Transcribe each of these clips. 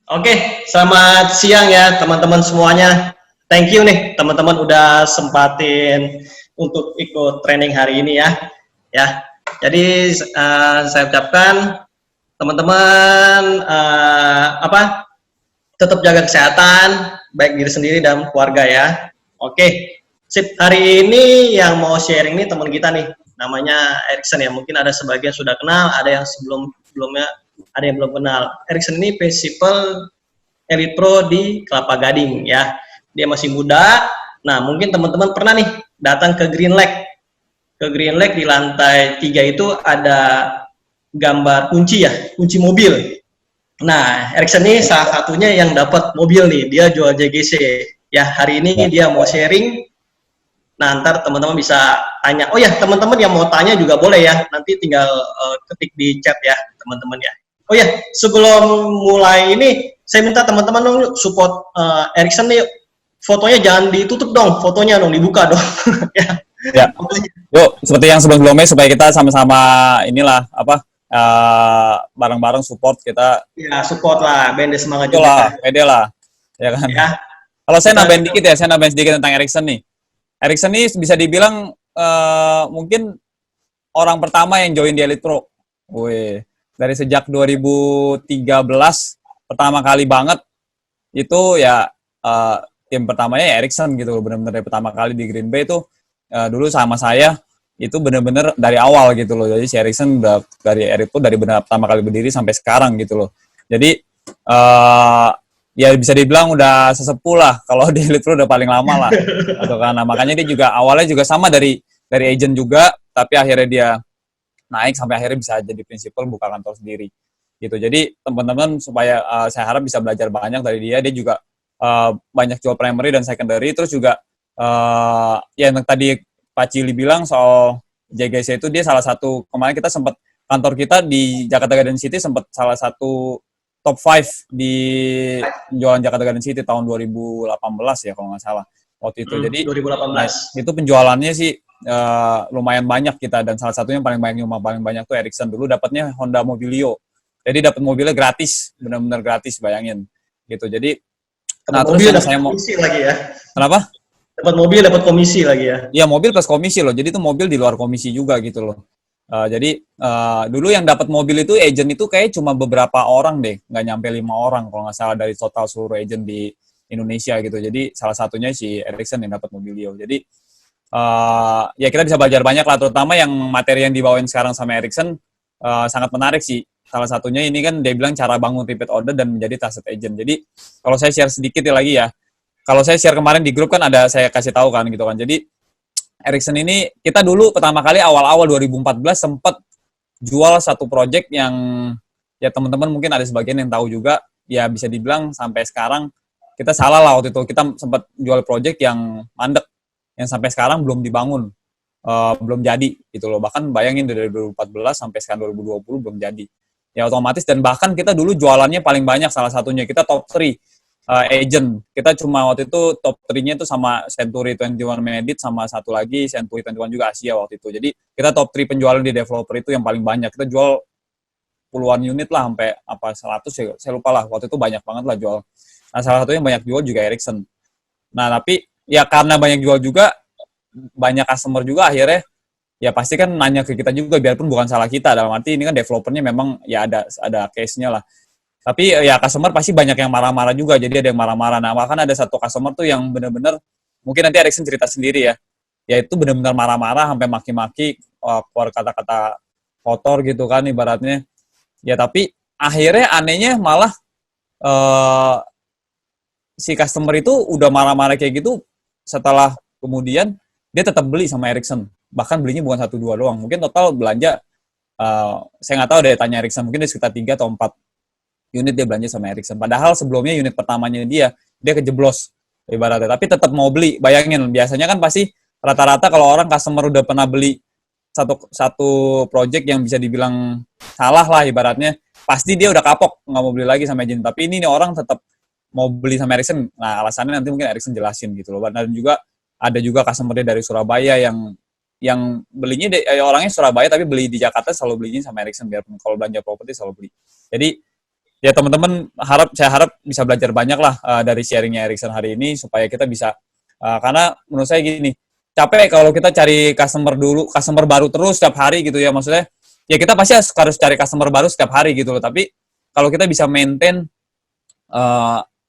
Oke, selamat siang ya teman-teman semuanya. Thank you nih teman-teman udah sempatin untuk ikut training hari ini ya. Ya, jadi saya ucapkan teman-teman tetap jaga kesehatan baik diri sendiri dan keluarga ya. Oke, sip. Hari ini yang mau sharing nih teman kita nih, namanya Erikson ya. Mungkin ada sebagian sudah kenal, ada yang sebelumnya ada yang belum kenal. Erikson ini prinsipal Elite Pro di Kelapa Gading ya. Dia masih muda. Nah, mungkin teman-teman pernah nih datang ke Green Lake. Ke Green Lake di lantai 3 itu ada gambar kunci ya, kunci mobil. Nah, Erikson ini salah satunya yang dapat mobil nih. Dia jual JGC. Ya, hari ini Ya. dia mau sharing. Nah, ntar teman-teman bisa tanya. Oh ya, teman-teman yang mau tanya juga boleh ya. Nanti tinggal ketik di chat ya, teman-teman ya. Oh ya, sebelum mulai ini, saya minta teman-teman dong support Erikson nih. Fotonya jangan ditutup dong, fotonya dong dibuka dong. Ya, Ya. fotonya. Yuk, seperti yang sebelum-sebelumnya supaya kita sama-sama inilah apa bareng-bareng support kita. Ya, support lah, band semangat juga. Itulah, pede lah, ya kan. Ya, Kalau saya kita nambahin dikit ya, saya nambahin sedikit tentang Erikson nih. Erikson ini bisa dibilang mungkin orang pertama yang join di Elite Pro. Wih, dari sejak 2013 pertama kali banget itu ya tim pertamanya ya Erikson gitu, benar-benar dari pertama kali di Green Bay itu dulu sama saya itu benar-benar dari awal gitu loh. Jadi si Erikson udah dari Erik tuh dari benar pertama kali berdiri sampai sekarang gitu loh. Jadi ya bisa dibilang udah sesepuh lah kalau di Elite Pro udah paling lama lah. Atau karena makanya dia juga awalnya juga sama dari agent juga, tapi akhirnya dia naik sampai akhirnya bisa jadi prinsipal buka kantor sendiri gitu. Jadi teman-teman supaya saya harap bisa belajar banyak dari dia. Dia juga banyak jual primary dan secondary. Terus juga ya yang tadi Pak Cili bilang soal JGC itu dia salah satu kemarin kita sempat kantor kita di Jakarta Garden City sempat salah satu top 5 di penjualan Jakarta Garden City tahun 2018 ya kalau nggak salah waktu itu. Jadi 2018. itu penjualannya sih lumayan banyak kita dan salah satunya paling banyak tuh Ericsson dulu dapatnya Honda Mobilio. Jadi dapat mobilnya gratis, benar-benar gratis bayangin gitu. Jadi Dapat nah terus mobil yang dapat saya mau komisi lagi ya. kenapa? Dapat mobil dapat komisi lagi ya. Ya mobil plus komisi loh. Jadi itu mobil di luar komisi juga gitu loh. Jadi dulu yang dapat mobil itu agent itu kayak cuma beberapa orang deh, nggak nyampe 5 orang kalau nggak salah dari total seluruh agent di Indonesia gitu. Jadi salah satunya si Ericsson yang dapat mobilio. Jadi ya kita bisa belajar banyak lah, terutama yang materi yang dibawain sekarang sama Ericsson sangat menarik sih. Salah satunya ini kan dia bilang cara bangun repeat order dan menjadi trusted agent. Jadi kalau saya share sedikit ya lagi ya, kalau saya share kemarin di grup kan ada saya kasih tahu kan gitu kan. Jadi Ericsson ini kita dulu pertama kali awal-awal 2014 sempat jual satu project yang ya teman-teman mungkin ada sebagian yang tahu juga, ya bisa dibilang sampai sekarang kita salah lah waktu itu, kita sempat jual project yang mandek yang sampai sekarang belum dibangun, belum jadi gitu loh. Bahkan bayangin dari 2014 sampai sekarang 2020 belum jadi ya otomatis. Dan bahkan kita dulu jualannya paling banyak, salah satunya kita top 3 agent. Kita cuma waktu itu top 3-nya itu sama Century 21 Medit sama satu lagi Century 21 juga Asia waktu itu. Jadi kita top 3 penjualan di developer itu yang paling banyak. Kita jual puluhan unit lah sampai apa 100 ya, saya lupa lah. Waktu itu banyak banget lah jual. Nah, salah satunya banyak jual juga Ericsson. Nah, tapi ya karena banyak jual juga, banyak customer juga akhirnya ya pasti kan nanya ke kita juga biarpun bukan salah kita, dalam arti ini kan developernya memang ya ada case-nya lah. Tapi ya customer pasti banyak yang marah-marah juga, jadi ada yang marah-marah. Nah, bahkan ada satu customer tuh yang benar-benar, mungkin nanti Ericsson cerita sendiri ya, yaitu benar-benar marah-marah sampai maki-maki, keluar kata-kata kotor gitu kan ibaratnya. Ya tapi akhirnya anehnya malah uh, si customer itu udah marah-marah kayak gitu, setelah kemudian dia tetap beli sama Ericsson. Bahkan belinya bukan 1-2 doang. Mungkin total belanja, saya nggak tahu deh tanya Ericsson, mungkin dia sekitar 3 atau 4 unit dia belanja sama Ericsson. Padahal sebelumnya unit pertamanya dia kejeblos ibaratnya. Tapi tetap mau beli. Bayangin, biasanya kan pasti rata-rata kalau orang customer udah pernah beli satu project yang bisa dibilang salah lah ibaratnya, pasti dia udah kapok nggak mau beli lagi sama agent. Tapi ini nih orang tetap mau beli sama Ericsson. Nah, alasannya nanti mungkin Ericsson jelasin gitu loh. Dan juga ada juga customer dari Surabaya yang belinya orangnya Surabaya tapi beli di Jakarta, selalu belinya sama Ericsson, biarpun kalau belanja properti selalu beli. Jadi ya teman-teman saya harap bisa belajar banyak lah dari sharingnya Erickson hari ini supaya kita bisa karena menurut saya gini, capek kalau kita cari customer baru terus setiap hari gitu ya, maksudnya ya kita pasti harus cari customer baru setiap hari gitu loh, tapi kalau kita bisa maintain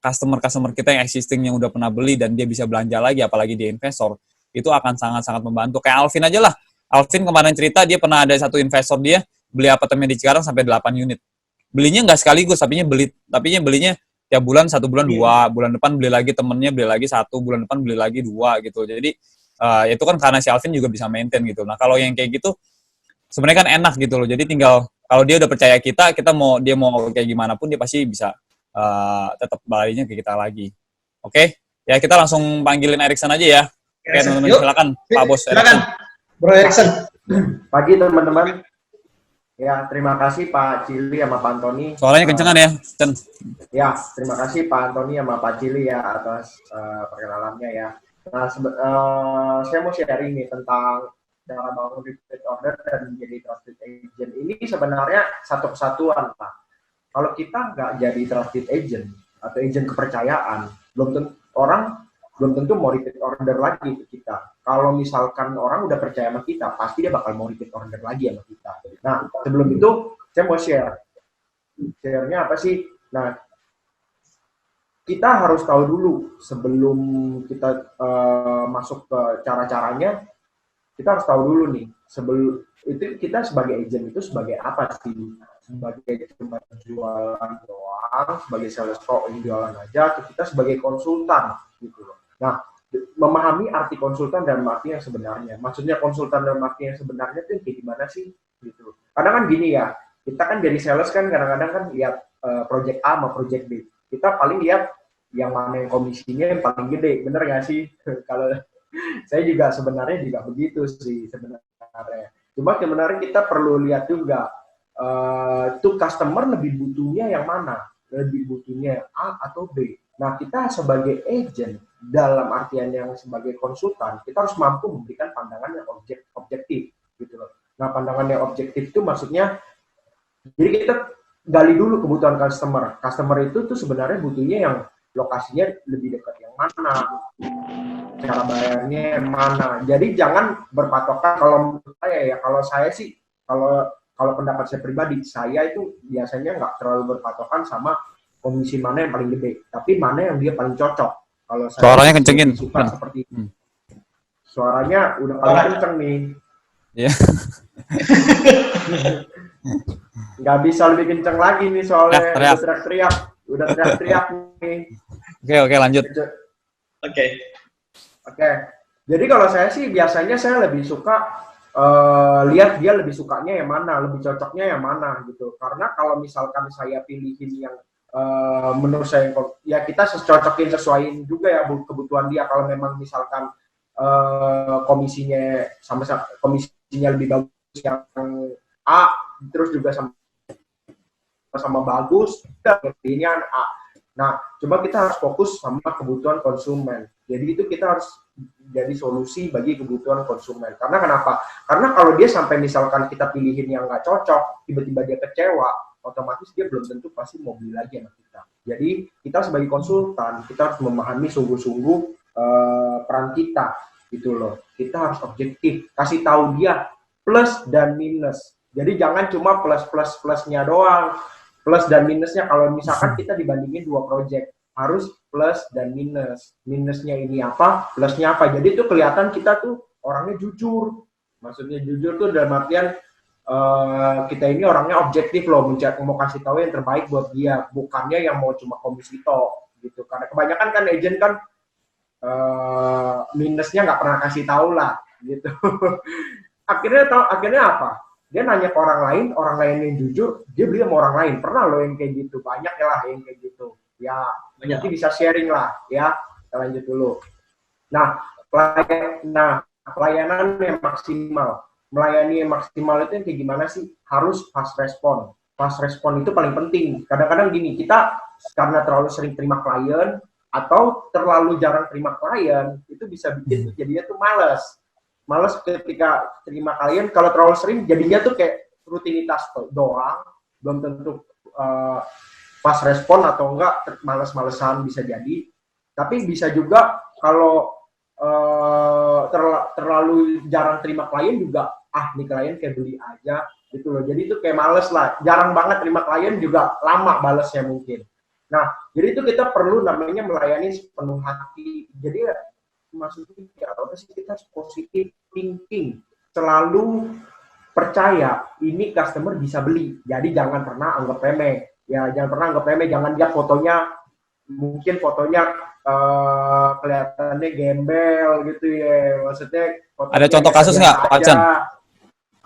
customer kita yang existing yang udah pernah beli dan dia bisa belanja lagi, apalagi dia investor, itu akan sangat-sangat membantu. Kayak Alvin aja lah. Alvin kemarin cerita dia pernah ada satu investor dia beli apartemen di Cikarang sampai 8 unit. Belinya nggak sekaligus, tapi belinya tiap bulan, 1 bulan 2, bulan depan beli lagi temennya, beli lagi 1, bulan depan beli lagi 2 gitu. Jadi itu kan karena si Alvin juga bisa maintain gitu. Nah kalau yang kayak gitu sebenarnya kan enak gitu loh. Jadi tinggal kalau dia udah percaya kita dia mau kayak gimana pun dia pasti bisa tetap balinya ke kita lagi. Oke, ya kita langsung panggilin Erickson aja ya. Oke teman-teman, silakan Pak Bos Erickson. Bro Erickson. Pagi teman-teman. Ya, terima kasih Pak Cili sama Pak Antoni. Suaranya kencengan ya, Chen. Ya, terima kasih Pak Antoni sama Pak Cili ya atas perkenalannya ya. Nah, saya mau sharing nih tentang cara bangun repeat order dan menjadi trusted agent. Ini sebenarnya satu kesatuan, Pak. Kalau kita nggak jadi trusted agent atau agent kepercayaan, belum tentu mau repeat order lagi ke kita. Kalau misalkan orang udah percaya sama kita, pasti dia bakal mau repeat order lagi sama kita. Nah, sebelum itu saya mau share-nya apa sih? Nah, kita harus tahu dulu sebelum kita masuk ke cara-caranya, kita harus tahu dulu nih, sebelum itu kita sebagai agent itu sebagai apa sih? Sebagai cuma jualan doang, sebagai sales pro jualan aja, atau kita sebagai konsultan gitu loh. Nah, memahami arti konsultan dan arti yang sebenarnya. Maksudnya konsultan dan arti yang sebenarnya itu kayak gimana sih? Gitu. Kadang kan gini ya, kita kan jadi sales kan kadang-kadang kan lihat project A sama project B. Kita paling lihat yang mana yang komisinya yang paling gede, bener nggak sih? Kalau saya juga sebenarnya juga begitu sih sebenarnya. Cuma sebenarnya kita perlu lihat juga tuh customer lebih butuhnya yang mana, lebih butuhnya A atau B. Nah, kita sebagai agent dalam artian yang sebagai konsultan, kita harus mampu memberikan pandangan yang objektif gitu loh. Nah, pandangan yang objektif itu maksudnya jadi kita gali dulu kebutuhan customer. Customer itu tuh sebenarnya butuhnya yang lokasinya lebih dekat yang mana, cara bayarnya yang mana. Jadi jangan berpatokan kalau menurut saya ya, kalau pendapat saya pribadi, saya itu biasanya nggak terlalu berpatokan sama komisi mana yang paling gede, tapi mana yang dia paling cocok. Kalau saya suaranya kencengin. Suka seperti itu. Suaranya udah paling kenceng nih. Iya. Nggak bisa lebih kenceng lagi nih soalnya udah teriak-teriak nih. Oke, lanjut. Oke. Jadi kalau saya sih biasanya saya lebih suka lihat dia lebih sukanya yang mana, lebih cocoknya yang mana gitu. Karena kalau misalkan saya pilihin yang menurut saya ya kita sesuaiin juga ya kebutuhan dia. Kalau memang misalkan komisinya lebih bagus yang A, terus juga sama bagus, pilihnya A. Nah, coba kita harus fokus sama kebutuhan konsumen. Jadi itu kita harus jadi solusi bagi kebutuhan konsumen. Karena kenapa? Karena kalau dia sampai misalkan kita pilihin yang nggak cocok, tiba-tiba dia kecewa, otomatis dia belum tentu pasti mau beli lagi sama kita. Jadi kita sebagai konsultan, kita harus memahami sungguh-sungguh peran kita gitu loh. Kita harus objektif, kasih tahu dia plus dan minus. Jadi jangan cuma plusnya doang. Plus dan minusnya kalau misalkan kita dibandingin 2 project, harus plus dan minus. Minusnya ini apa, plusnya apa. Jadi itu kelihatan kita tuh orangnya jujur. Maksudnya jujur tuh dalam artian kita ini orangnya objektif loh, mau kasih tahu yang terbaik buat dia, bukannya yang mau cuma komisi toh gitu. Karena kebanyakan kan agent kan minusnya nggak pernah kasih tahu lah gitu. Akhirnya apa? Dia nanya ke orang lain yang jujur, dia beli sama orang lain. Pernah loh yang kayak gitu, banyak ya lah yang kayak gitu. Ya, nanti bisa sharing lah ya. Kita lanjut dulu. Nah, pelayanan yang maksimal. Melayani yang maksimal itu yang kayak gimana sih? Harus fast respon. Fast respon itu paling penting. Kadang-kadang gini, kita karena terlalu sering terima klien atau terlalu jarang terima klien, itu bisa bikin jadinya tuh males ketika terima klien. Kalau terlalu sering jadinya tuh kayak rutinitas doang, belum tentu fast respon atau enggak males-malesan bisa jadi. Tapi bisa juga kalau terlalu jarang terima klien juga, nih klien kayak beli aja gitu loh. Jadi itu kayak males lah, jarang banget terima klien juga lama balesnya mungkin. Nah, jadi itu kita perlu namanya melayani sepenuh hati. Jadi maksudnya apa sih, kita harus positive thinking, selalu percaya ini customer bisa beli. Jadi jangan pernah anggap remeh. Ya, jangan pernah anggap remeh, jangan lihat fotonya, mungkin fotonya kelihatannya gembel gitu ya. Maksudnya Ada contoh kasus nggak, Pak Chan?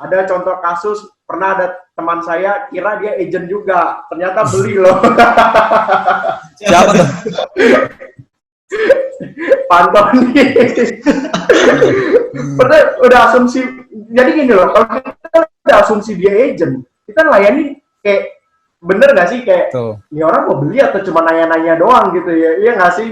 Ada contoh kasus, pernah ada teman saya kira dia agent juga, ternyata beli loh. Siapa tuh? Pantoni. udah asumsi, jadi gini loh, kalau kita udah asumsi dia agent, kita layani kayak bener nggak sih, kayak ini orang mau beli atau cuma nanya-nanya doang gitu ya, iya nggak sih?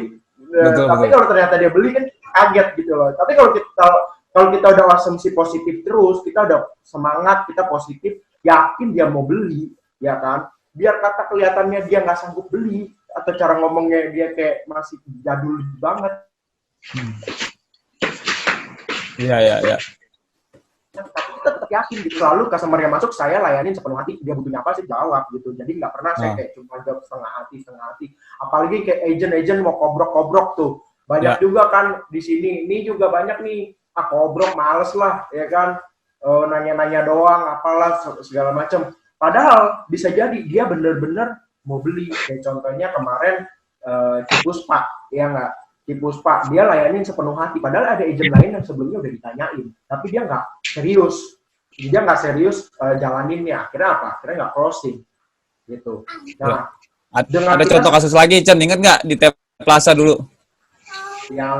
Tapi kalau ternyata dia beli kan kaget gitu loh. Tapi kalau kita udah asumsi positif terus, kita udah semangat, kita positif, yakin dia mau beli, ya kan? Biar kata kelihatannya dia nggak sanggup beli, atau cara ngomongnya dia kayak masih jadul banget. Iya. Tapi kita tetap yakin gitu, selalu customer yang masuk saya layanin sepenuh hati, dia butuhnya apa sih jawab gitu. Jadi nggak pernah saya kayak cuma jawab setengah hati. Apalagi kayak agent mau kobrok-kobrok tuh. Banyak juga kan di sini, ini juga banyak nih, kobrok males lah, ya kan, nanya-nanya doang, apalah segala macam. Padahal bisa jadi dia bener-bener mau beli. Kayak contohnya kemarin Cipuspa, ya nggak? Cipuspa, dia layanin sepenuh hati. Padahal ada agent lain yang sebelumnya udah ditanyain, tapi dia nggak serius. Dia nggak serius jalaninnya. Akhirnya apa? Akhirnya nggak closing, gitu. Nah, ada contoh kasus lagi, Chan, inget nggak di T Plaza dulu? Yang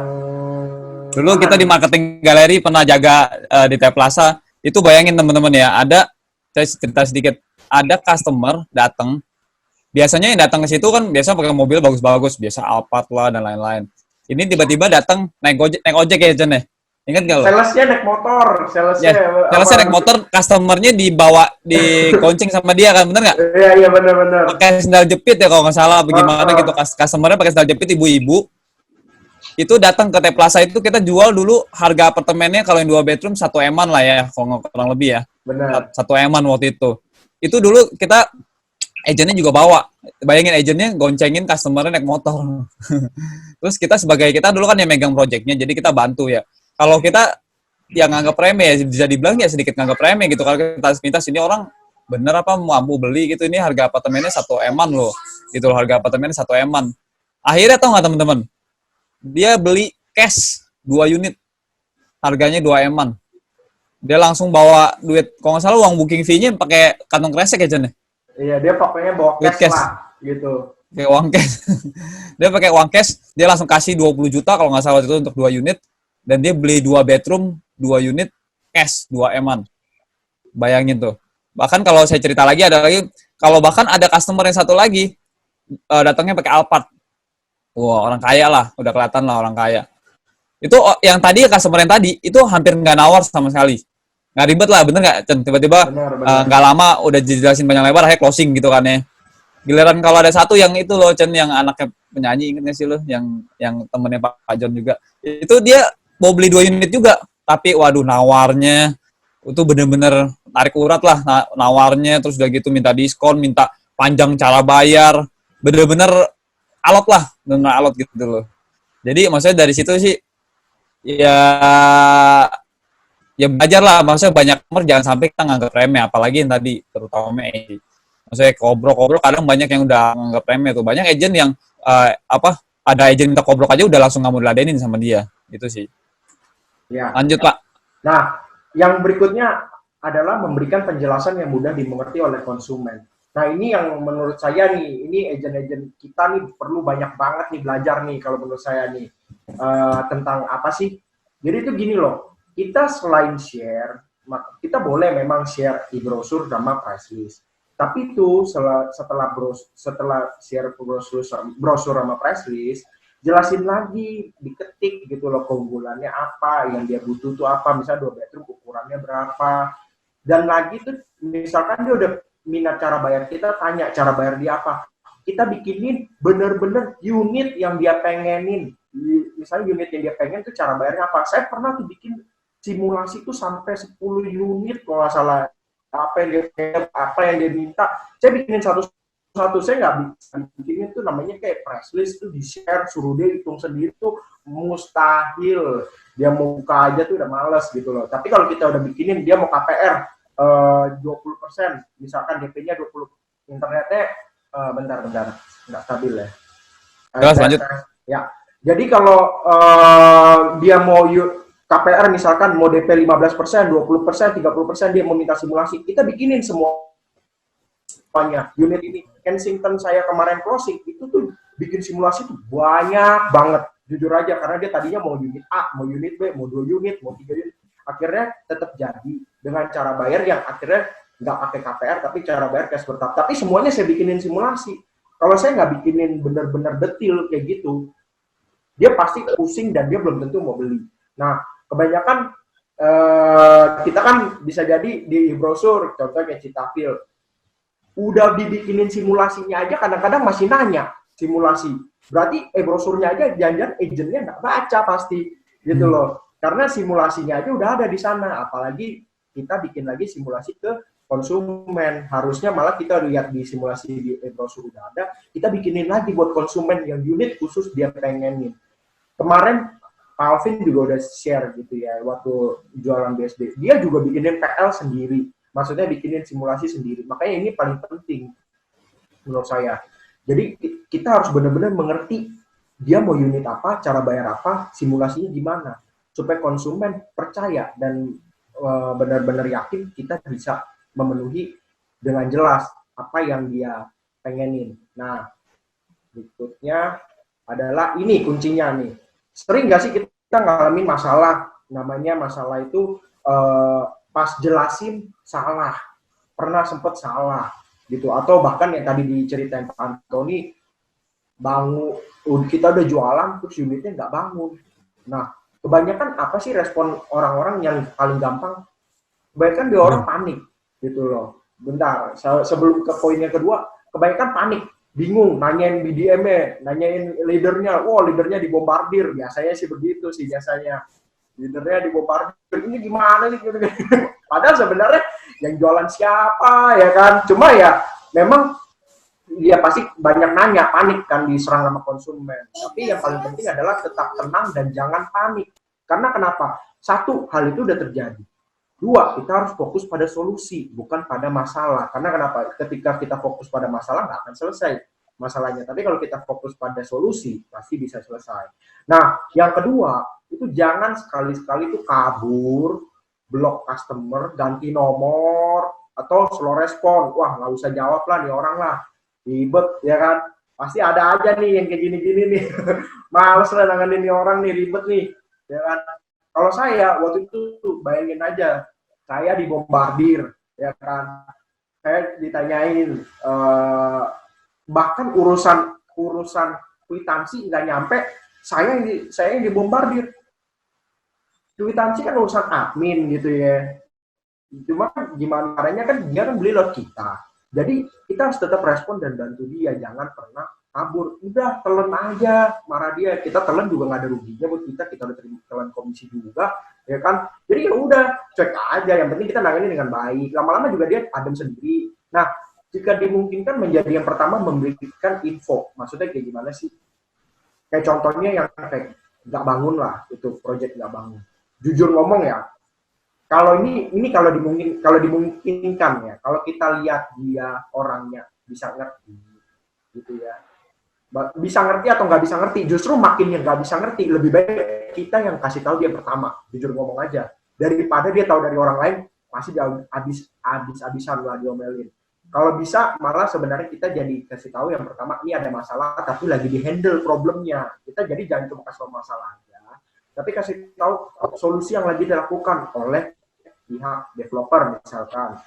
dulu kita di marketing galeri pernah jaga di T Plaza. Itu bayangin teman-teman ya, saya cerita sedikit, ada customer datang. Biasanya yang datang ke situ kan biasa pakai mobil bagus-bagus, biasa Alphard lah dan lain-lain. Ini tiba-tiba datang naik ojek ya, Jen ya? Ingat nggak lo? Salesnya naik motor, salesnya naik motor, customernya digonceng sama dia kan, bener nggak? Iya bener. Pakai sendal jepit ya kalau nggak salah, bagaimana gitu, customernya pakai sendal jepit, ibu-ibu. Itu datang ke T Plaza itu, kita jual dulu harga apartemennya kalau yang 2 bedroom 1 M-an lah ya, kalau kurang lebih ya. Benar. 1 M-an waktu itu. Itu dulu kita agentnya juga bawa. Bayangin agentnya goncengin customer-nya naik motor. Terus kita dulu kan yang megang project-nya, jadi kita bantu ya. Kalau kita yang nganggap remeh ya, bisa dibilang ya sedikit nganggap remeh gitu. Kalau kita minta sini orang bener apa mampu beli gitu, ini harga apartemennya 1 M-an loh. Gitu loh, harga apartemennya 1 M-an. Akhirnya tau nggak teman-teman? Dia beli cash 2 unit. Harganya 2 M-an. Dia langsung bawa duit, kalau nggak salah uang booking fee-nya pakai kantong kresek ya, Jen? Iya, dia pokoknya bawa cash lah, gitu. Kayak uang cash. Dia pakai uang cash, dia langsung kasih 20 juta kalau nggak salah itu untuk 2 unit. Dan dia beli 2 bedroom, 2 unit, cash, 2 M-an. Bayangin tuh. Bahkan kalau saya cerita lagi, bahkan ada customer yang satu lagi, datangnya pakai Alphard. Wah, orang kaya lah, udah kelihatan lah orang kaya. Itu yang tadi, customer yang tadi, itu hampir nggak nawar sama sekali. Nggak ribet lah, bener nggak? Tiba-tiba nggak lama udah dijelasin panjang lebar, akhirnya closing gitu kan ya. Giliran kalau ada satu yang itu loh, Chen, yang anaknya penyanyi, inget nggak sih lo? Yang temennya Pak John juga. Itu dia mau beli 2 unit juga, tapi waduh nawarnya itu bener-bener tarik urat lah nawarnya, terus udah gitu minta diskon, minta panjang cara bayar, bener-bener alot lah, bener-bener alot gitu loh. Jadi maksudnya dari situ sih ya belajar lah, maksudnya banyak nomor jangan sampai kita nganggap remeh, apalagi yang tadi terutama maksudnya kobrok kadang banyak yang udah nganggap remeh tuh, banyak agent yang ada agent minta kobrok aja udah langsung nggak mau diladenin sama dia, gitu sih. Ya. Lanjut Pak. Nah, yang berikutnya adalah memberikan penjelasan yang mudah dimengerti oleh konsumen. Nah, ini yang menurut saya nih, ini agent-agent kita nih perlu banyak banget nih belajar nih kalau menurut saya nih tentang apa sih. Jadi itu gini loh, kita selain share, kita boleh memang share e-brosur sama price list. Tapi itu setelah share brosur sama price list, jelasin lagi, diketik gitu loh keunggulannya apa, yang dia butuh tuh apa, misalnya 2 bedroom ukurannya berapa. Dan lagi tuh misalkan dia udah minat cara bayar kita, tanya cara bayar dia apa. kita bikinin bener-bener unit yang dia pengenin. Misalnya unit yang dia pengen tuh cara bayarnya apa. Saya pernah tuh bikin simulasi tuh sampai 10 unit kalau nggak salah. Apa yang dia minta. Saya bikinin satu-satu. Saya nggak bisa bikinin tuh namanya kayak press list tuh di-share, suruh dia hitung sendiri tuh mustahil. Dia mau buka aja tuh udah males gitu loh. Tapi kalau kita udah bikinin, dia mau KPR 20%, misalkan DP-nya 20, internetnya bentar, nggak stabil ya. Terus lanjut. Ya, jadi kalau dia mau KPR misalkan mau DP 15%, 20%, 30%, dia mau minta simulasi, kita bikinin semuanya. Unit ini, Kensington saya kemarin closing, itu tuh bikin simulasi tuh banyak banget. Jujur aja, karena dia tadinya mau unit A, mau unit B, mau 2 unit, mau 3 unit. Akhirnya tetap jadi dengan cara bayar yang akhirnya nggak pakai KPR, tapi cara bayar cash bertahap. Tapi semuanya saya bikinin simulasi. Kalau saya nggak bikinin benar-benar detil kayak gitu, dia pasti pusing dan dia belum tentu mau beli. Nah, kebanyakan kita kan bisa jadi di brosur, contohnya kayak Citafil, udah dibikinin simulasinya aja kadang-kadang masih nanya simulasi. Berarti brosurnya aja jangan-jangan agentnya nggak baca pasti gitu loh. Karena simulasinya aja udah ada di sana. Apalagi kita bikin lagi simulasi ke konsumen. Harusnya malah kita lihat di simulasi di brosur udah ada, kita bikinin lagi buat konsumen yang unit khusus dia pengenin. Kemarin Pak Alvin juga udah share gitu ya, waktu jualan BSD. Dia juga bikinin PL sendiri. Maksudnya bikinin simulasi sendiri. Makanya ini paling penting menurut saya. Jadi kita harus benar-benar mengerti dia mau unit apa, cara bayar apa, simulasinya gimana. Supaya konsumen percaya dan benar-benar yakin kita bisa memenuhi dengan jelas apa yang dia pengenin. Nah, berikutnya adalah ini kuncinya nih. Sering nggak sih kita ngalamin masalah, namanya masalah itu pas jelasin salah, pernah sempet salah gitu, atau bahkan yang tadi diceritain Pak Antoni, kita udah jualan terus unitnya nggak bangun. Nah, kebanyakan apa sih respon orang-orang yang paling gampang? Kebanyakan dia orang panik gitu loh. Bentar, sebelum ke poin yang kedua, kebanyakan panik, bingung, nanyain BDM-nya, nanyain leadernya, leadernya dibombardir, biasanya sih begitu sih biasanya. Leadernya dibombardir, ini gimana nih? Padahal sebenarnya yang jualan siapa ya kan? Cuma ya memang dia pasti banyak nanya, panik kan, diserang sama konsumen. Tapi yang paling penting adalah tetap tenang dan jangan panik. Karena kenapa? Satu, hal itu udah terjadi. Dua, kita harus fokus pada solusi, bukan pada masalah. Karena kenapa? Ketika kita fokus pada masalah, nggak akan selesai masalahnya. Tapi kalau kita fokus pada solusi, pasti bisa selesai. Nah, yang kedua, itu jangan sekali-sekali itu kabur, blok customer, ganti nomor, atau slow respon. Wah, nggak usah jawab lah nih orang lah. Ribet, ya kan? Pasti ada aja nih yang kayak gini-gini nih. Males lah nanganin nih orang nih, ribet nih. Ya kan? Kalau saya, waktu itu bayangin aja, saya dibombardir, ya kan? Saya ditanyain, bahkan urusan kwitansi nggak nyampe, saya yang dibombardir. Kwitansi kan urusan admin gitu ya. Cuma gimana caranya kan dia kan beli lewat kita. Jadi kita harus tetap respon dan bantu dia, jangan pernah kabur. Udah telan aja, marah dia. Kita telan juga nggak ada ruginya buat kita udah terima telan komisi juga, ya kan? Jadi ya udah, cek aja. Yang penting kita nangani dengan baik. Lama-lama juga dia adem sendiri. Nah, jika dimungkinkan menjadi yang pertama memberikan info. Maksudnya kayak gimana sih? Kayak contohnya yang kayak nggak bangun lah, itu proyek nggak bangun. Jujur ngomong ya, kalau ini kalau dimungkinkan ya, kalau kita lihat dia orangnya bisa ngerti, gitu ya, bisa ngerti atau nggak bisa ngerti, justru makin yang nggak bisa ngerti, lebih baik kita yang kasih tahu dia pertama, jujur ngomong aja, daripada dia tahu dari orang lain, pasti dia habis-habisan lah diomelin. Kalau bisa malah sebenarnya kita jadi kasih tahu yang pertama, ini ada masalah tapi lagi di-handle problemnya. Kita jadi jangan cuma kasih tahu masalah aja, tapi kasih tahu solusi yang lagi dilakukan oleh pihak developer misalkan.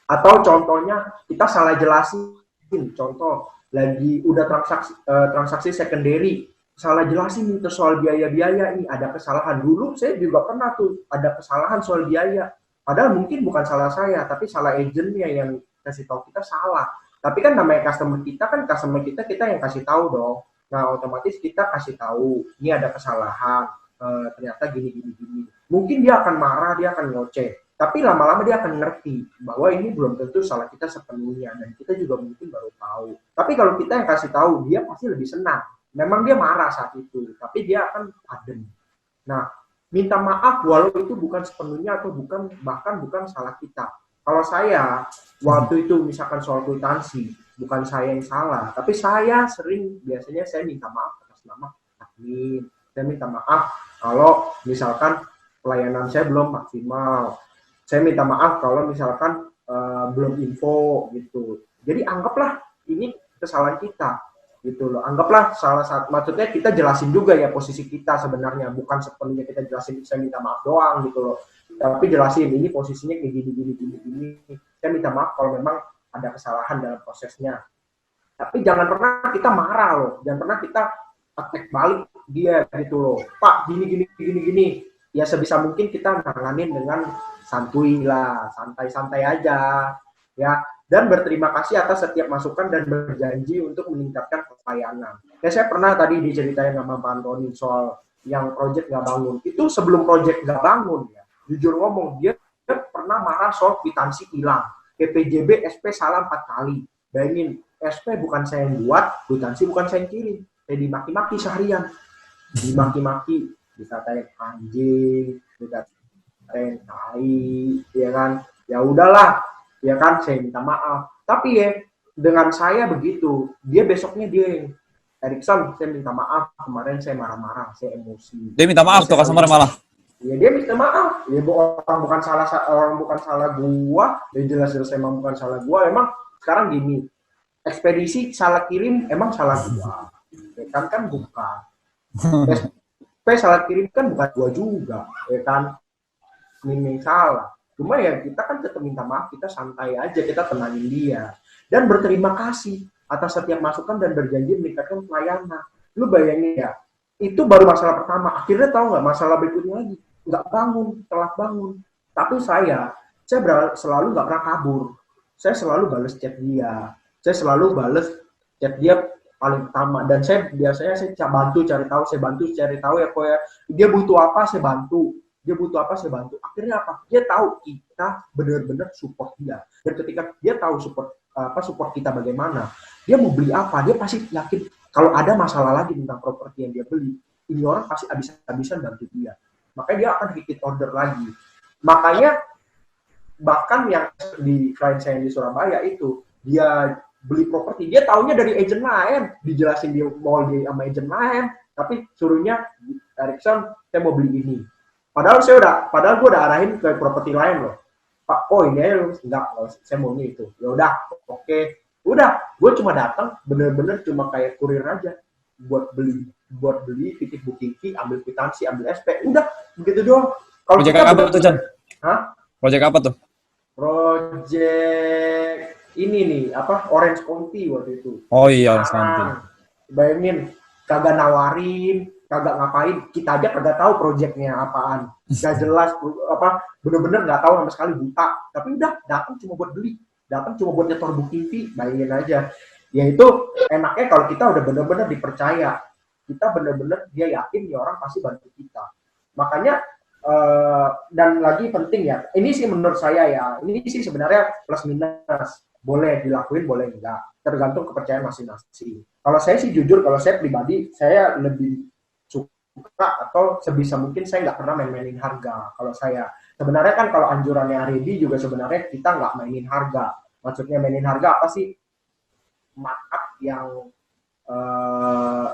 Atau contohnya kita salah jelasin, contoh lagi udah transaksi secondary, salah jelasin itu soal biaya-biaya, ini ada kesalahan. Dulu saya juga pernah tuh ada kesalahan soal biaya. Padahal mungkin bukan salah saya, tapi salah agentnya yang kasih tahu kita salah. Tapi kan namanya customer kita yang kasih tahu dong. Nah, otomatis kita kasih tahu, ini ada kesalahan, ternyata gini. Mungkin dia akan marah, dia akan ngoceh. Tapi lama-lama dia akan ngerti bahwa ini belum tentu salah kita sepenuhnya. Dan kita juga mungkin baru tahu. Tapi kalau kita yang kasih tahu, dia pasti lebih senang. Memang dia marah saat itu, tapi dia akan adem. Nah, minta maaf walau itu bukan sepenuhnya atau bahkan bukan salah kita. Kalau saya, waktu itu misalkan soal kwitansi, bukan saya yang salah, tapi biasanya saya minta maaf atas nama admin. Saya minta maaf kalau misalkan pelayanan saya belum maksimal. Saya minta maaf kalau misalkan belum info gitu. Jadi anggaplah ini kesalahan kita gitu loh. Anggaplah maksudnya kita jelasin juga ya posisi kita sebenarnya, bukan sepenuhnya kita jelasin saya minta maaf doang gitu loh. Tapi jelasin ini posisinya kayak gini. Saya minta maaf kalau memang ada kesalahan dalam prosesnya. Tapi jangan pernah kita marah loh, jangan pernah kita attack balik dia gitu loh. Pak, gini. Ya sebisa mungkin kita nanganin dengan santuy lah, santai-santai aja ya. Dan berterima kasih atas setiap masukan dan berjanji untuk meningkatkan pelayanan. Ya saya pernah tadi diceritain sama Pak Antoni soal yang proyek nggak bangun. Itu sebelum proyek nggak bangun ya. Jujur ngomong, dia pernah marah soal kwitansi hilang. PPJB SP salah 4 kali. Bayangin, SP bukan saya yang buat, kwitansi bukan saya yang kirim. Saya dimaki-maki seharian. Dimaki-maki, dikatain anjing, dikatain tai, ya kan. Ya udahlah. Ya kan, saya minta maaf. Tapi ya, dengan saya begitu, dia besoknya dia yang, Erikson, saya minta maaf, kemarin saya marah-marah, saya emosi. Dia minta maaf tuh customer malah. Ya dia minta maaf. Ya orang bukan salah gua, dan jelas-jelas emang bukan salah gua. Emang sekarang gini, ekspedisi salah kirim emang salah gua. Ya kan bukan. Salah kirim kan bukan gua juga, ya kan. Ini salah. Cuma ya kita kan tetap minta maaf, kita santai aja, kita tenangin dia. Dan berterima kasih atas setiap masukan dan berjanji meningkatkan pelayanan. Lu bayangin ya, itu baru masalah pertama. Akhirnya tahu nggak masalah berikutnya lagi? Nggak bangun, telat bangun. Tapi saya selalu nggak pernah kabur. Saya selalu balas chat dia. Saya selalu balas chat dia paling pertama. Dan biasanya saya bantu cari tahu ya kok ya. Dia butuh apa, saya bantu. Akhirnya apa? Dia tahu kita benar-benar support dia. Dan ketika dia tahu support kita bagaimana, dia mau beli apa, dia pasti yakin kalau ada masalah lagi tentang properti yang dia beli, ini orang pasti habis-habisan bantu dia. Makanya dia akan repeat order lagi. Makanya bahkan yang di klien saya di Surabaya itu, dia beli properti, dia taunya dari agent lain, dijelasin dia mau sama agent lain, tapi suruhnya Erikson, saya mau beli ini. Padahal gue udah arahin ke properti lain loh. Pak, ini aja enggak, saya mau ini itu. Ya udah, oke. Udah, gue cuma datang bener-bener cuma kayak kurir aja buat beli titip booking fee, ambil kwitansi, ambil SP. Udah, begitu doang. Kalau project apa tuh, Chan? Hah? Project apa tuh? Project ini nih, Orange County waktu itu. Oh iya, Orange County. Bayangin, kagak nawarin, kagak ngapain, kita aja kagak tahu proyeknya apaan, gak jelas, bener-bener nggak tahu sama sekali, buta. Tapi udah datang cuma buat beli, datang cuma buat nyetor booking fee, bayangin aja. Ya itu enaknya kalau kita udah bener-bener dipercaya, kita bener-bener dia yakin nih orang pasti bantu kita. Makanya dan lagi penting ya, ini sih menurut saya ya, ini sih sebenarnya plus minus, boleh dilakuin, boleh enggak, tergantung kepercayaan masing-masing. Kalau saya sih jujur, kalau saya pribadi, saya lebih suka atau sebisa mungkin saya nggak pernah main-mainin harga. Kalau saya sebenarnya kan kalau anjurannya Aredi juga sebenarnya kita nggak mainin harga. Maksudnya mainin harga apa sih? Markup yang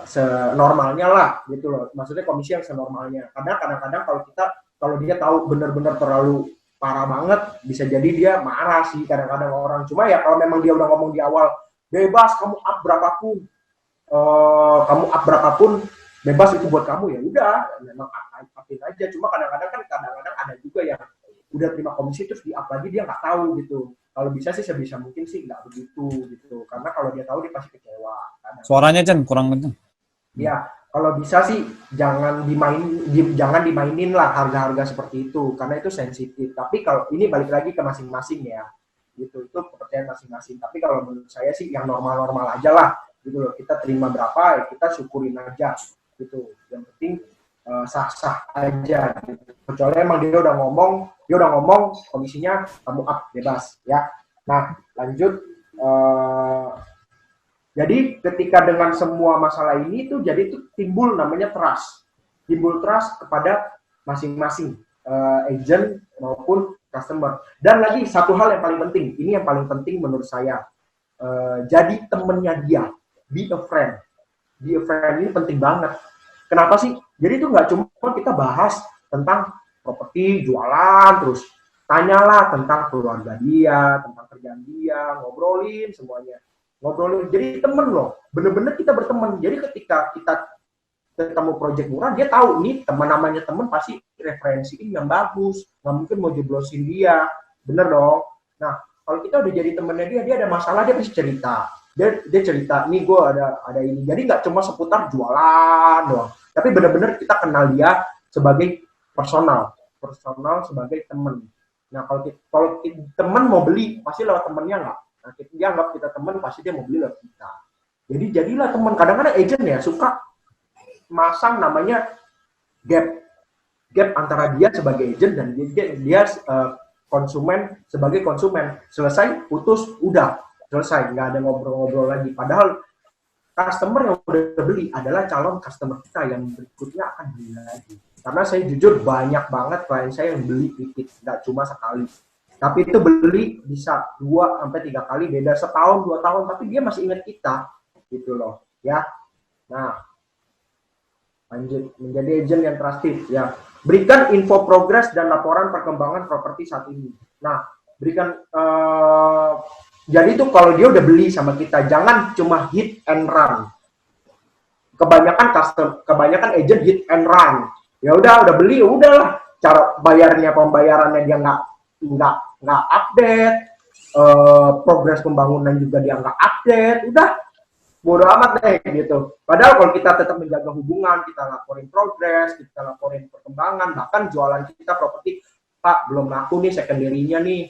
senormalnya lah gitu loh. Maksudnya komisi yang senormalnya. Karena kadang-kadang kalau dia tahu benar-benar terlalu parah banget, bisa jadi dia marah sih kadang-kadang orang. Cuma ya kalau memang dia udah ngomong di awal, bebas kamu up berapapun, bebas itu buat kamu, ya udah, memang upin aja. Cuma kadang-kadang ada juga yang udah terima komisi terus di up lagi dia nggak tahu gitu. Kalau bisa sih sebisa mungkin sih nggak begitu gitu. Karena kalau dia tahu dia pasti kecewa. Suaranya Chan kurang kenceng. Ya, kalau bisa sih jangan dimainin lah harga-harga seperti itu karena itu sensitif. Tapi kalau ini balik lagi ke masing-masing ya. gitu. Itu kepercayaan masing-masing. Tapi kalau menurut saya sih yang normal-normal aja lah, gitu loh. Kita terima berapa, ya kita syukurin aja, gitu. Yang penting sah-sah aja. Gitu. Kecuali emang dia udah ngomong komisinya kamu up bebas, ya. Nah, lanjut. Jadi ketika dengan semua masalah ini tuh jadi itu timbul namanya trust kepada masing-masing agent maupun customer. Dan lagi satu hal yang paling penting, ini yang paling penting menurut saya, jadi temennya dia, be a friend ini penting banget. Kenapa sih? Jadi itu nggak cuma kita bahas tentang properti, jualan, terus tanyalah tentang keluarga dia, tentang kerjaan dia, ngobrolin semuanya. Jadi temen loh, bener-bener kita berteman. Jadi ketika kita ketemu project murah, dia tahu nih teman namanya teman pasti referensiin yang bagus, nggak mungkin mau jeblosin dia, bener dong. Nah kalau kita udah jadi temennya dia ada masalah dia pasti cerita, dia cerita, nih gue ada ini. Jadi nggak cuma seputar jualan doang, tapi bener-bener kita kenal dia sebagai personal sebagai temen. Nah kalau temen mau beli pasti lewat temennya nggak? Nah, dia anggap kita teman, pasti dia mau beli lewat kita. Jadi jadilah teman. Kadang-kadang agent ya suka masang namanya gap antara dia sebagai agent dan dia konsumen sebagai konsumen. Selesai, putus, udah selesai, nggak ada ngobrol-ngobrol lagi. Padahal customer yang udah beli adalah calon customer kita yang berikutnya akan beli lagi. Karena saya jujur banyak banget klien saya yang beli titik, nggak cuma sekali. Tapi itu beli bisa 2-3 kali, beda setahun, 2 tahun, tapi dia masih ingat kita, gitu loh, ya. Nah, lanjut, menjadi agent yang trusted, ya. Berikan info progres dan laporan perkembangan properti saat ini. Nah, berikan, jadi itu kalau dia udah beli sama kita, jangan cuma hit and run. Kebanyakan agent hit and run. Ya udah beli, udahlah. Cara pembayarannya dia nggak update, progres pembangunan juga dia nggak update, udah bodo amat deh gitu. Padahal kalau kita tetap menjaga hubungan, kita laporin progres, kita laporin perkembangan, bahkan jualan kita properti, Pak belum laku nih secondary-nya nih,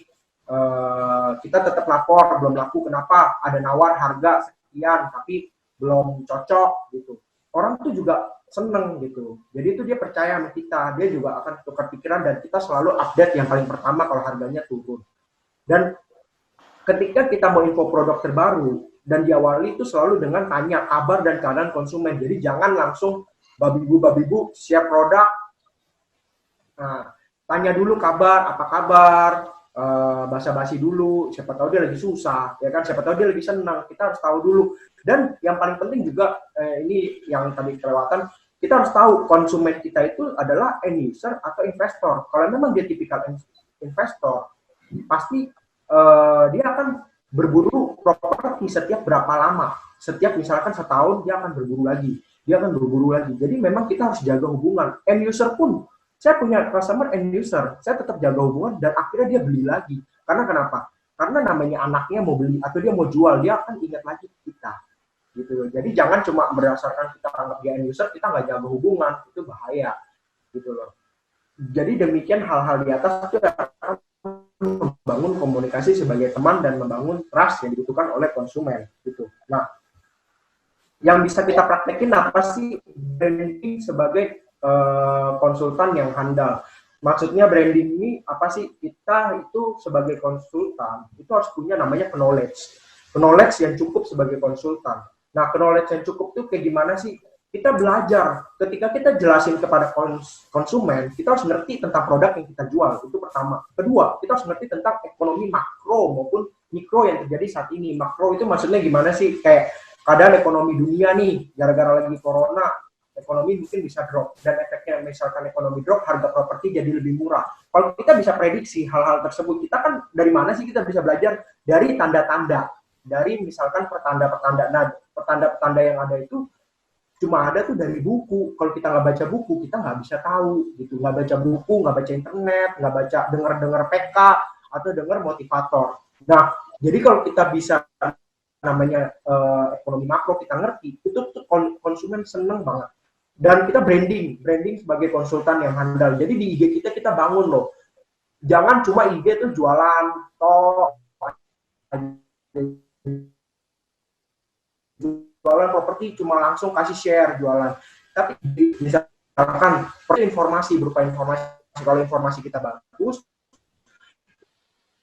kita tetap lapor belum laku, kenapa? Ada nawar harga sekian tapi belum cocok gitu. Orang tuh juga seneng gitu. Jadi itu dia percaya sama kita, dia juga akan tukar pikiran dan kita selalu update yang paling pertama kalau harganya turun. Dan ketika kita mau info produk terbaru dan diawali itu selalu dengan tanya kabar dan keadaan konsumen. Jadi jangan langsung babi bu siap produk. Nah, tanya dulu kabar, apa kabar, basa-basi dulu, siapa tahu dia lagi susah, ya kan, siapa tahu dia lagi senang, kita harus tahu dulu. Dan yang paling penting juga, ini yang tadi kelewatan, kita harus tahu konsumen kita itu adalah end user atau investor. Kalau memang dia tipikal investor, pasti dia akan berburu properti setiap berapa lama. Setiap misalkan setahun dia akan berburu lagi. Jadi memang kita harus jaga hubungan. End user pun, saya punya customer end user, saya tetap jaga hubungan dan akhirnya dia beli lagi. Karena kenapa? Karena namanya anaknya mau beli atau dia mau jual, dia akan ingat lagi kita. Gitu. Jadi jangan cuma berdasarkan kita anggap dia end user, kita nggak jaga hubungan, itu bahaya. Gitu loh. Jadi demikian hal-hal di atas itu akan membangun komunikasi sebagai teman dan membangun trust yang dibutuhkan oleh konsumen. Gitu. Nah, yang bisa kita praktekin apa sih branding sebagai konsultan yang handal? Maksudnya branding ini apa sih? Kita itu sebagai konsultan itu harus punya namanya knowledge yang cukup sebagai konsultan. Nah, knowledge yang cukup tuh kayak gimana sih? Kita belajar. Ketika kita jelasin kepada konsumen, kita harus ngerti tentang produk yang kita jual. Itu pertama. Kedua, kita harus ngerti tentang ekonomi makro maupun mikro yang terjadi saat ini. Makro itu maksudnya gimana sih? Kayak keadaan ekonomi dunia nih, gara-gara lagi corona, ekonomi mungkin bisa drop. Dan efeknya misalkan ekonomi drop, harga properti jadi lebih murah. Kalau kita bisa prediksi hal-hal tersebut, kita kan dari mana sih kita bisa belajar? Dari tanda-tanda. Dari misalkan pertanda-pertanda. Nah, pertanda-pertanda yang ada itu cuma ada tuh dari buku. Kalau kita nggak baca buku, kita nggak bisa tahu. Gitu. Nggak baca buku, nggak baca internet, nggak baca dengar PK, atau dengar motivator. Nah, jadi kalau kita bisa namanya ekonomi makro kita ngerti, itu tuh konsumen seneng banget. Dan kita branding sebagai konsultan yang handal. Jadi di IG kita bangun loh. Jangan cuma IG tuh jualan, jualan properti cuma langsung kasih share jualan. Tapi misalkan informasi berupa informasi, kalau informasi kita bagus,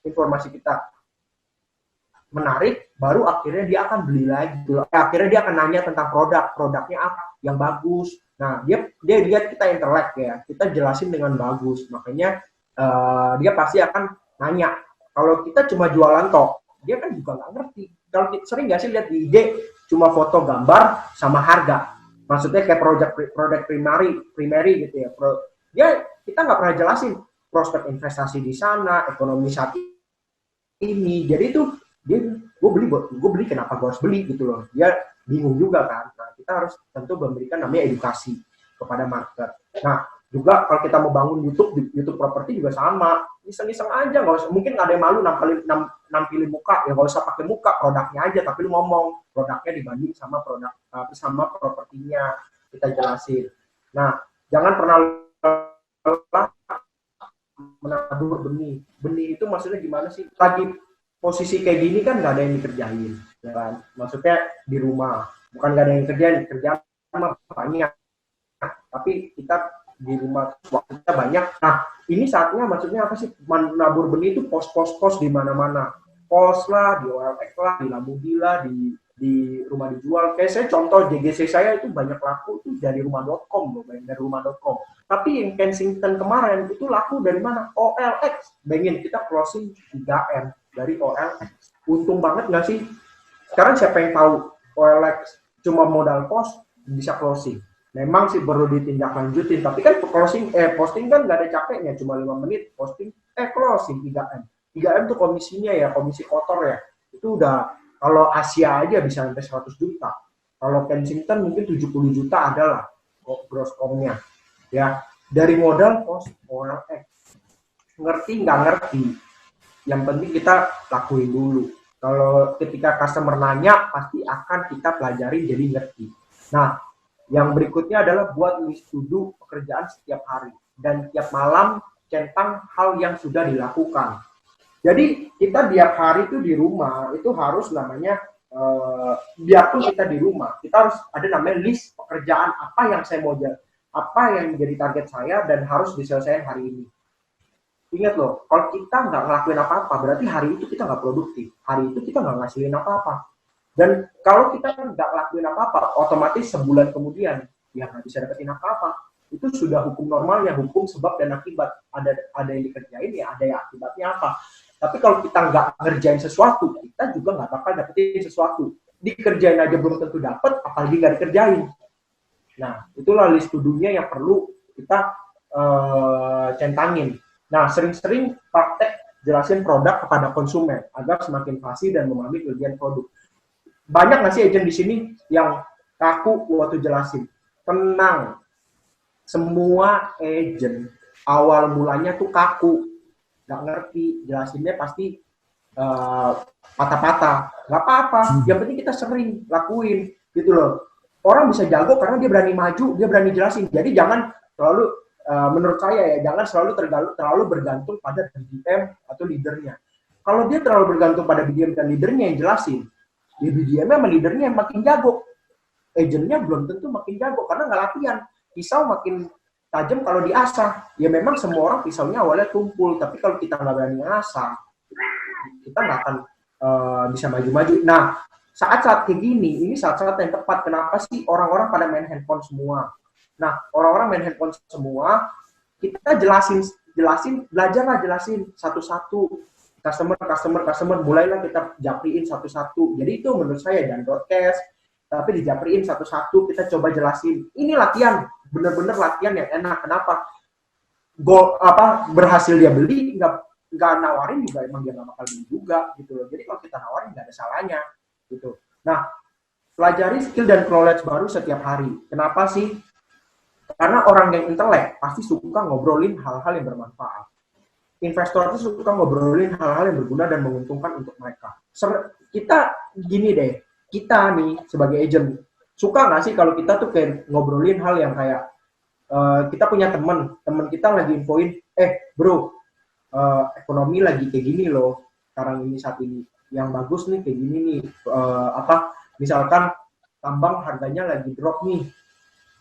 informasi kita menarik, baru akhirnya dia akan beli lagi. Akhirnya dia akan nanya tentang produknya apa yang bagus. Nah, dia lihat kita intelek ya, kita jelasin dengan bagus. Makanya dia pasti akan nanya. Kalau kita cuma jualan toh, dia kan juga nggak ngerti. Kalau sering nggak sih lihat di IG cuma foto gambar sama harga. Maksudnya kayak produk primary gitu ya. Kita nggak pernah jelasin prospek investasi di sana, ekonomi saat ini. Jadi itu gue beli kenapa gue harus beli gitu loh. Dia bingung juga kan. Nah, kita harus tentu memberikan namanya edukasi kepada market. Nah, juga kalau kita mau bangun YouTube properti juga sama, iseng-iseng aja, nggak usah, mungkin nggak ada yang malu nampilin muka, ya nggak usah pakai muka, produknya aja, tapi lu ngomong produknya dibanding sama propertinya, kita jelasin. Nah, jangan pernah menabur benih itu maksudnya gimana sih? Lagi posisi kayak gini kan nggak ada yang dikerjain, ya kan? Maksudnya di rumah, bukan nggak ada yang kerjaan banyak, tapi kita di rumah waktu kita banyak. Nah, ini saatnya maksudnya apa sih? Menabur benih itu pos di mana-mana. Pos lah, di OLX lah, di Lamudi lah, di rumah dijual. Kayak saya contoh JGC saya itu banyak laku itu dari rumah.com loh, dari rumah.com. Tapi yang Kensington kemarin itu laku dari mana? OLX. Bayangin kita closing 3M dari OLX. Untung banget nggak sih? Sekarang siapa yang tahu OLX cuma modal pos bisa closing? Memang sih perlu ditindaklanjutin, tapi kan posting kan nggak ada capeknya, cuma 5 menit posting, closing 3M. 3M tuh komisinya ya, komisi kotor ya. Itu udah, kalau Asia aja bisa sampai 100 juta. Kalau Kensington mungkin 70 juta adalah gross com-nya. Ya, dari modal post OLX. Ngerti nggak ngerti, yang penting kita lakuin dulu. Kalau ketika customer nanya, pasti akan kita pelajari jadi ngerti. Nah, yang berikutnya adalah buat list to do pekerjaan setiap hari. Dan tiap malam centang hal yang sudah dilakukan. Jadi kita tiap hari itu di rumah, itu harus namanya, biarpun kita di rumah, kita harus ada namanya list pekerjaan apa yang saya mau apa yang menjadi target saya dan harus diselesaikan hari ini. Ingat loh, kalau kita nggak ngelakuin apa-apa, berarti hari itu kita nggak produktif. Hari itu kita nggak ngasilin apa-apa. Dan kalau kita nggak lakuin apa-apa, otomatis sebulan kemudian ya nggak bisa dapetin apa-apa. Itu sudah hukum normalnya, hukum sebab dan akibat. Ada yang dikerjain ya, ada yang akibatnya apa. Tapi kalau kita nggak ngerjain sesuatu, kita juga nggak bakal dapetin sesuatu. Dikerjain aja belum tentu dapet, apalagi nggak dikerjain. Nah, itulah list to do-nya yang perlu kita centangin. Nah, sering-sering praktek jelasin produk kepada konsumen agar semakin fasih dan memahami kelebihan produk. Banyak nggak sih agent di sini yang kaku waktu jelasin? Tenang, semua agent awal mulanya tuh kaku, nggak ngerti, jelasinnya pasti patah-patah. Nggak apa-apa, yang penting kita sering lakuin, gitu loh. Orang bisa jago karena dia berani maju, dia berani jelasin. Jadi jangan selalu, menurut saya ya, jangan selalu terlalu bergantung pada BDM atau leadernya. Kalau dia terlalu bergantung pada BDM dan leadernya yang jelasin, ya BDM-nya sama leadernya yang makin jago. Agentnya belum tentu makin jago karena nggak latihan. Pisau makin tajam kalau diasah. Ya memang semua orang pisaunya awalnya tumpul, tapi kalau kita nggak berani asah, kita nggak akan bisa maju-maju. Nah, saat-saat kayak gini, ini saat-saat yang tepat. Kenapa sih orang-orang pada main handphone semua? Nah, orang-orang main handphone semua, kita belajarlah jelasin satu-satu. Customer, mulailah kita japriin satu-satu. Jadi itu menurut saya dan broadcast, tapi dijapriin satu-satu, kita coba jelasin. Ini latihan, bener-bener latihan yang enak. Kenapa? Berhasil dia beli, nggak nawarin juga, emang dia nggak bakal beli juga, gitu loh. Jadi kalau kita nawarin nggak ada salahnya, gitu. Nah, pelajari skill dan knowledge baru setiap hari. Kenapa sih? Karena orang yang intelek pasti suka ngobrolin hal-hal yang bermanfaat. Investor itu suka ngobrolin hal-hal yang berguna dan menguntungkan untuk mereka. Kita gini deh, kita nih sebagai agent, suka nggak sih kalau kita tuh kayak ngobrolin hal yang kayak, kita punya teman kita lagi infoin, bro, ekonomi lagi kayak gini loh, sekarang ini saat ini. yang bagus nih kayak gini nih, misalkan tambang harganya lagi drop nih,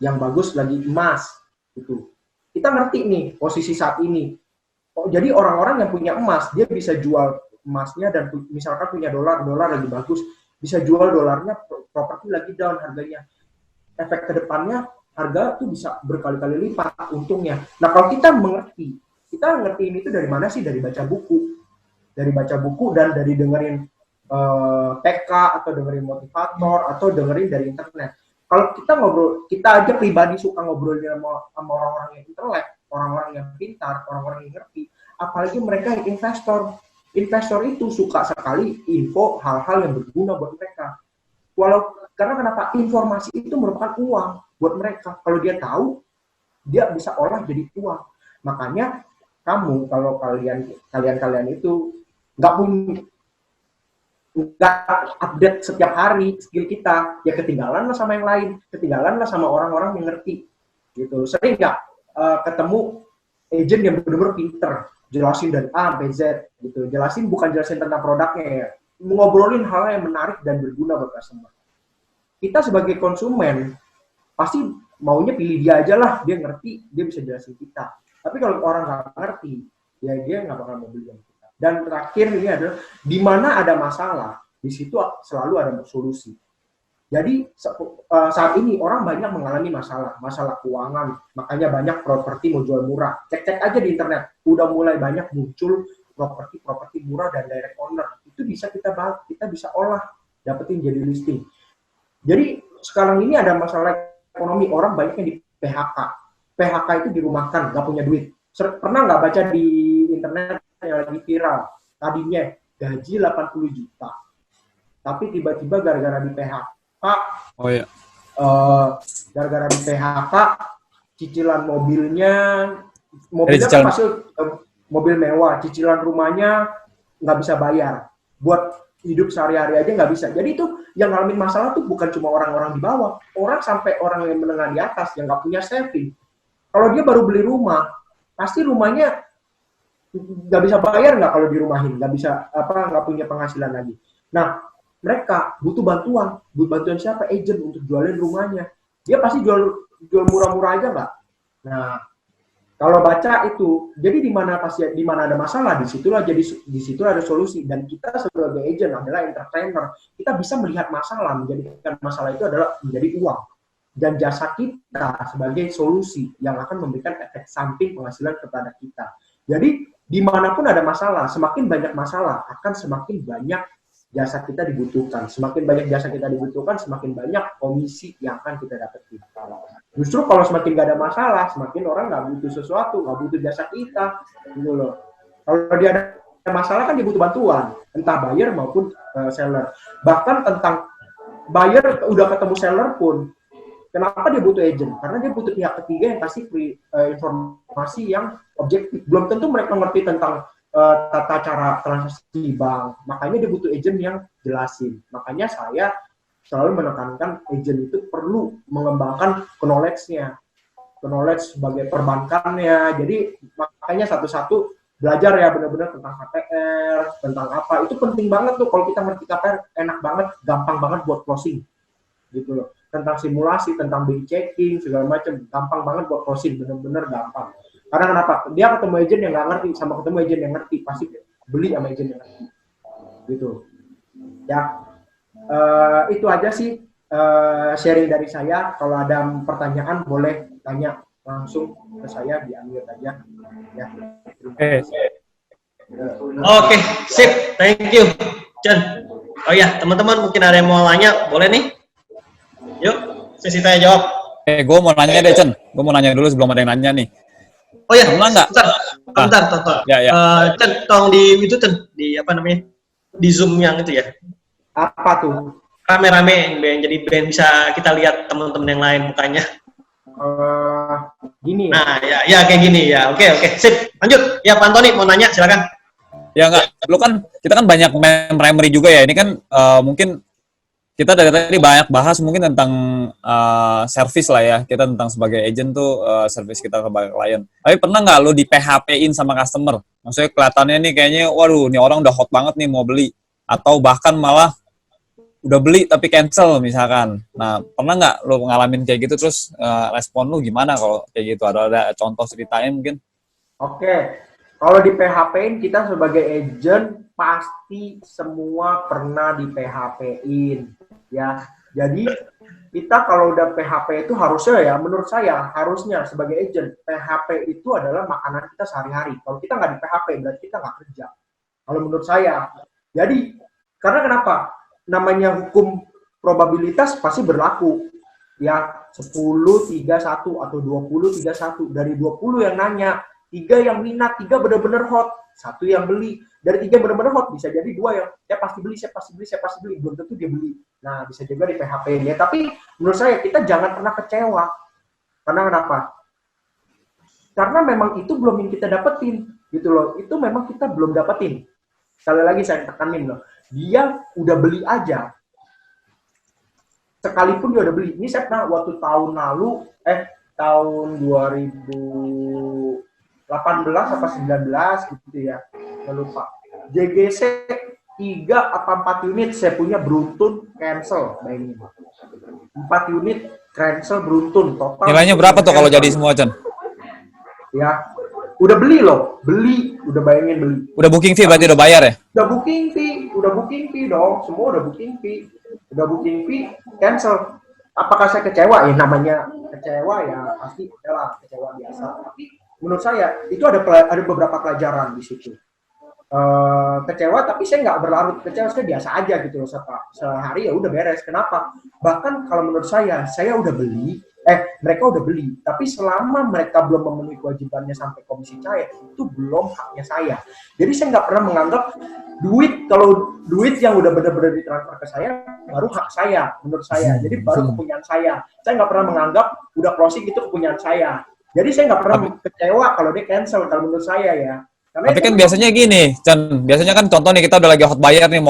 yang bagus lagi emas gitu. Kita ngerti nih posisi saat ini. Jadi orang-orang yang punya emas dia bisa jual emasnya, dan misalkan punya dolar lagi bagus, bisa jual dolarnya, properti lagi down harganya. Efek kedepannya harga tuh bisa berkali-kali lipat untungnya. Nah kalau kita ngerti ini tuh dari mana sih? Dari baca buku dan dari dengerin PK atau dengerin motivator atau dengerin dari internet. Kalau kita ngobrol, kita aja pribadi suka ngobrolnya sama orang-orang yang intelek, orang-orang yang pintar, orang-orang yang ngerti, apalagi mereka yang investor. Investor itu suka sekali info hal-hal yang berguna buat mereka. Karena kenapa? Informasi itu merupakan uang buat mereka. Kalau dia tahu, dia bisa olah jadi uang. Makanya kamu, kalau kalian itu nggak update setiap hari skill kita, ya ketinggalan lah sama yang lain, ketinggalan lah sama orang-orang yang ngerti. Gitu. Sering nggak ketemu agent yang benar-benar pinter, jelasin dari A sampai Z, gitu. Bukan jelasin tentang produknya ya, ngobrolin hal yang menarik dan berguna buat customer. Kita sebagai konsumen pasti maunya pilih dia aja lah, dia ngerti, dia bisa jelasin kita. Tapi kalau orang nggak ngerti, ya dia nggak bakal mau beli yang kita. Dan terakhir ini adalah di mana ada masalah, di situ selalu ada solusi. Jadi saat ini orang banyak mengalami masalah keuangan, makanya banyak properti mau jual murah. Cek aja di internet, udah mulai banyak muncul properti murah dan direct owner. Itu bisa kita bisa olah, dapetin jadi listing. Jadi sekarang ini ada masalah ekonomi, orang banyak yang di PHK. PHK itu dirumahkan, nggak punya duit. Pernah nggak baca di internet yang lagi viral? Tadinya gaji 80 juta. Tapi tiba-tiba gara-gara di PHK, gara-gara di PHK, cicilan mobilnya kan pasti mobil mewah, cicilan rumahnya nggak bisa bayar. Buat hidup sehari-hari aja nggak bisa. Jadi itu yang ngalamin masalah tuh bukan cuma orang-orang di bawah, orang sampai orang yang menengah di atas yang nggak punya saving. Kalau dia baru beli rumah, pasti rumahnya nggak bisa bayar nggak kalau dirumahin, nggak punya penghasilan lagi. Nah mereka butuh bantuan siapa? Agent untuk jualin rumahnya. Dia pasti jual murah-murah aja nggak? Nah kalau baca itu, jadi di mana ada masalah, di situ ada solusi. Dan kita sebagai agent adalah entertainer. Kita bisa melihat masalah, menjadikan masalah itu adalah menjadi uang. Dan jasa kita sebagai solusi yang akan memberikan efek samping penghasilan kepada kita. Jadi dimanapun ada masalah, semakin banyak masalah akan semakin banyak jasa kita dibutuhkan. Semakin banyak jasa kita dibutuhkan, semakin banyak komisi yang akan kita dapetin. Justru kalau semakin gak ada masalah, semakin orang gak butuh sesuatu, gak butuh jasa kita, gitu loh. Kalau dia ada masalah kan dia butuh bantuan, entah buyer maupun seller. Bahkan tentang buyer udah ketemu seller pun, kenapa dia butuh agent? Karena dia butuh pihak ketiga yang kasih informasi yang objektif. Belum tentu mereka ngerti tentang tata cara transaksi bank. Makanya dia butuh agent yang jelasin. Makanya saya selalu menekankan agent itu perlu mengembangkan knowledge-nya. Knowledge sebagai perbankannya. Jadi makanya satu-satu belajar ya benar-benar tentang KPR, tentang apa. Itu penting banget tuh. Kalau kita ngerti KPR, enak banget, gampang banget buat closing. Gitu loh. Tentang simulasi, tentang bill checking, segala macam. Gampang banget buat closing, benar-benar gampang. Karena kenapa? Dia ketemu agent yang nggak ngerti, sama ketemu agent yang ngerti. Pasti beli sama agent yang ngerti. Gitu. Ya, itu aja sih sharing dari saya. Kalau ada pertanyaan, boleh tanya langsung ke saya, diambil aja. Ya. Oke, sip. Thank you, Chen. Oh ya, teman-teman mungkin ada yang mau nanya, boleh nih? Yuk, sesi tanya jawab. Gue mau nanya deh, Chen. Gue mau nanya dulu sebelum ada yang nanya nih. Oh ya, bentar. Ya. Chen, tolong di itu, Chen, di apa namanya? Di Zoom yang itu ya. Apa tuh? Rame-rame yang jadi band bisa kita lihat teman-teman yang lain mukanya. Gini ya. Nah, ya kayak gini ya. Oke, sip. Lanjut. Ya, Pak Antoni mau nanya, silakan. Ya enggak, kita kan banyak main primary juga ya. Ini kan mungkin kita dari tadi banyak bahas mungkin tentang service lah ya. Kita tentang sebagai agent tuh service kita kepada klien. Tapi pernah nggak lo di PHP-in sama customer? Maksudnya kelihatannya nih kayaknya, waduh, nih orang udah hot banget nih mau beli. atau bahkan malah udah beli tapi cancel misalkan. Nah, pernah nggak lo ngalamin kayak gitu, terus respon lo gimana kalau kayak gitu? Ada contoh ceritanya mungkin? Oke, kalau di PHP-in kita sebagai agent pasti semua pernah di PHP-in ya. Jadi kita kalau udah PHP itu harusnya ya, menurut saya harusnya sebagai agent PHP itu adalah makanan kita sehari-hari. Kalau kita nggak di PHP berarti kita nggak kerja. Kalau menurut saya. Jadi karena kenapa? Namanya hukum probabilitas pasti berlaku. Ya, 10, 31 atau 20, 31. Dari 20 yang nanya, 3 yang minat, 3 benar-benar hot, 1 yang beli. Dari 3 benar-benar hot, bisa jadi 2 yang saya pasti beli, saya pasti beli, saya pasti beli. Belum tentu dia beli. Nah, bisa juga di PHP ya. Tapi menurut saya kita jangan pernah kecewa. Karena kenapa? Karena memang itu belum yang kita dapetin. Gitu loh. Itu memang kita belum dapetin. Sekali lagi saya tekanin loh. Dia udah beli aja. Sekalipun dia udah beli. Ini saya pernah waktu tahun lalu, tahun 2018 apa 19 gitu ya. Nggak lupa. JGC 3 apa 4 unit saya punya beruntun cancel. Bayangin. 4 unit cancel beruntun. Total. Nilainya berapa tuh kalau jadi semua, Chan? Ya. Udah beli loh. Beli. Udah bayangin beli. Udah booking fee berarti udah bayar ya? Udah booking fee dong, semua udah booking fee, cancel. Apakah saya kecewa? Ya namanya kecewa ya pasti adalah kecewa biasa. Tapi menurut saya itu ada beberapa pelajaran di situ. Kecewa tapi saya nggak berlarut kecewa, saya biasa aja gitu loh, sehari ya udah beres. Kenapa? Bahkan kalau menurut saya udah beli, mereka udah beli, tapi selama mereka belum memenuhi kewajibannya sampai komisi cair, itu belum haknya saya. Jadi saya nggak pernah menganggap kalau duit yang udah benar-benar ditransfer ke saya, baru hak saya, menurut saya. Jadi baru kepunyaan saya. Saya nggak pernah menganggap udah closing itu kepunyaan saya. Jadi saya nggak pernah kecewa kalau dia cancel, kalau menurut saya ya. Karena tapi kan biasanya gini, Chan, biasanya kan contoh nih kita udah lagi hot bayar nih,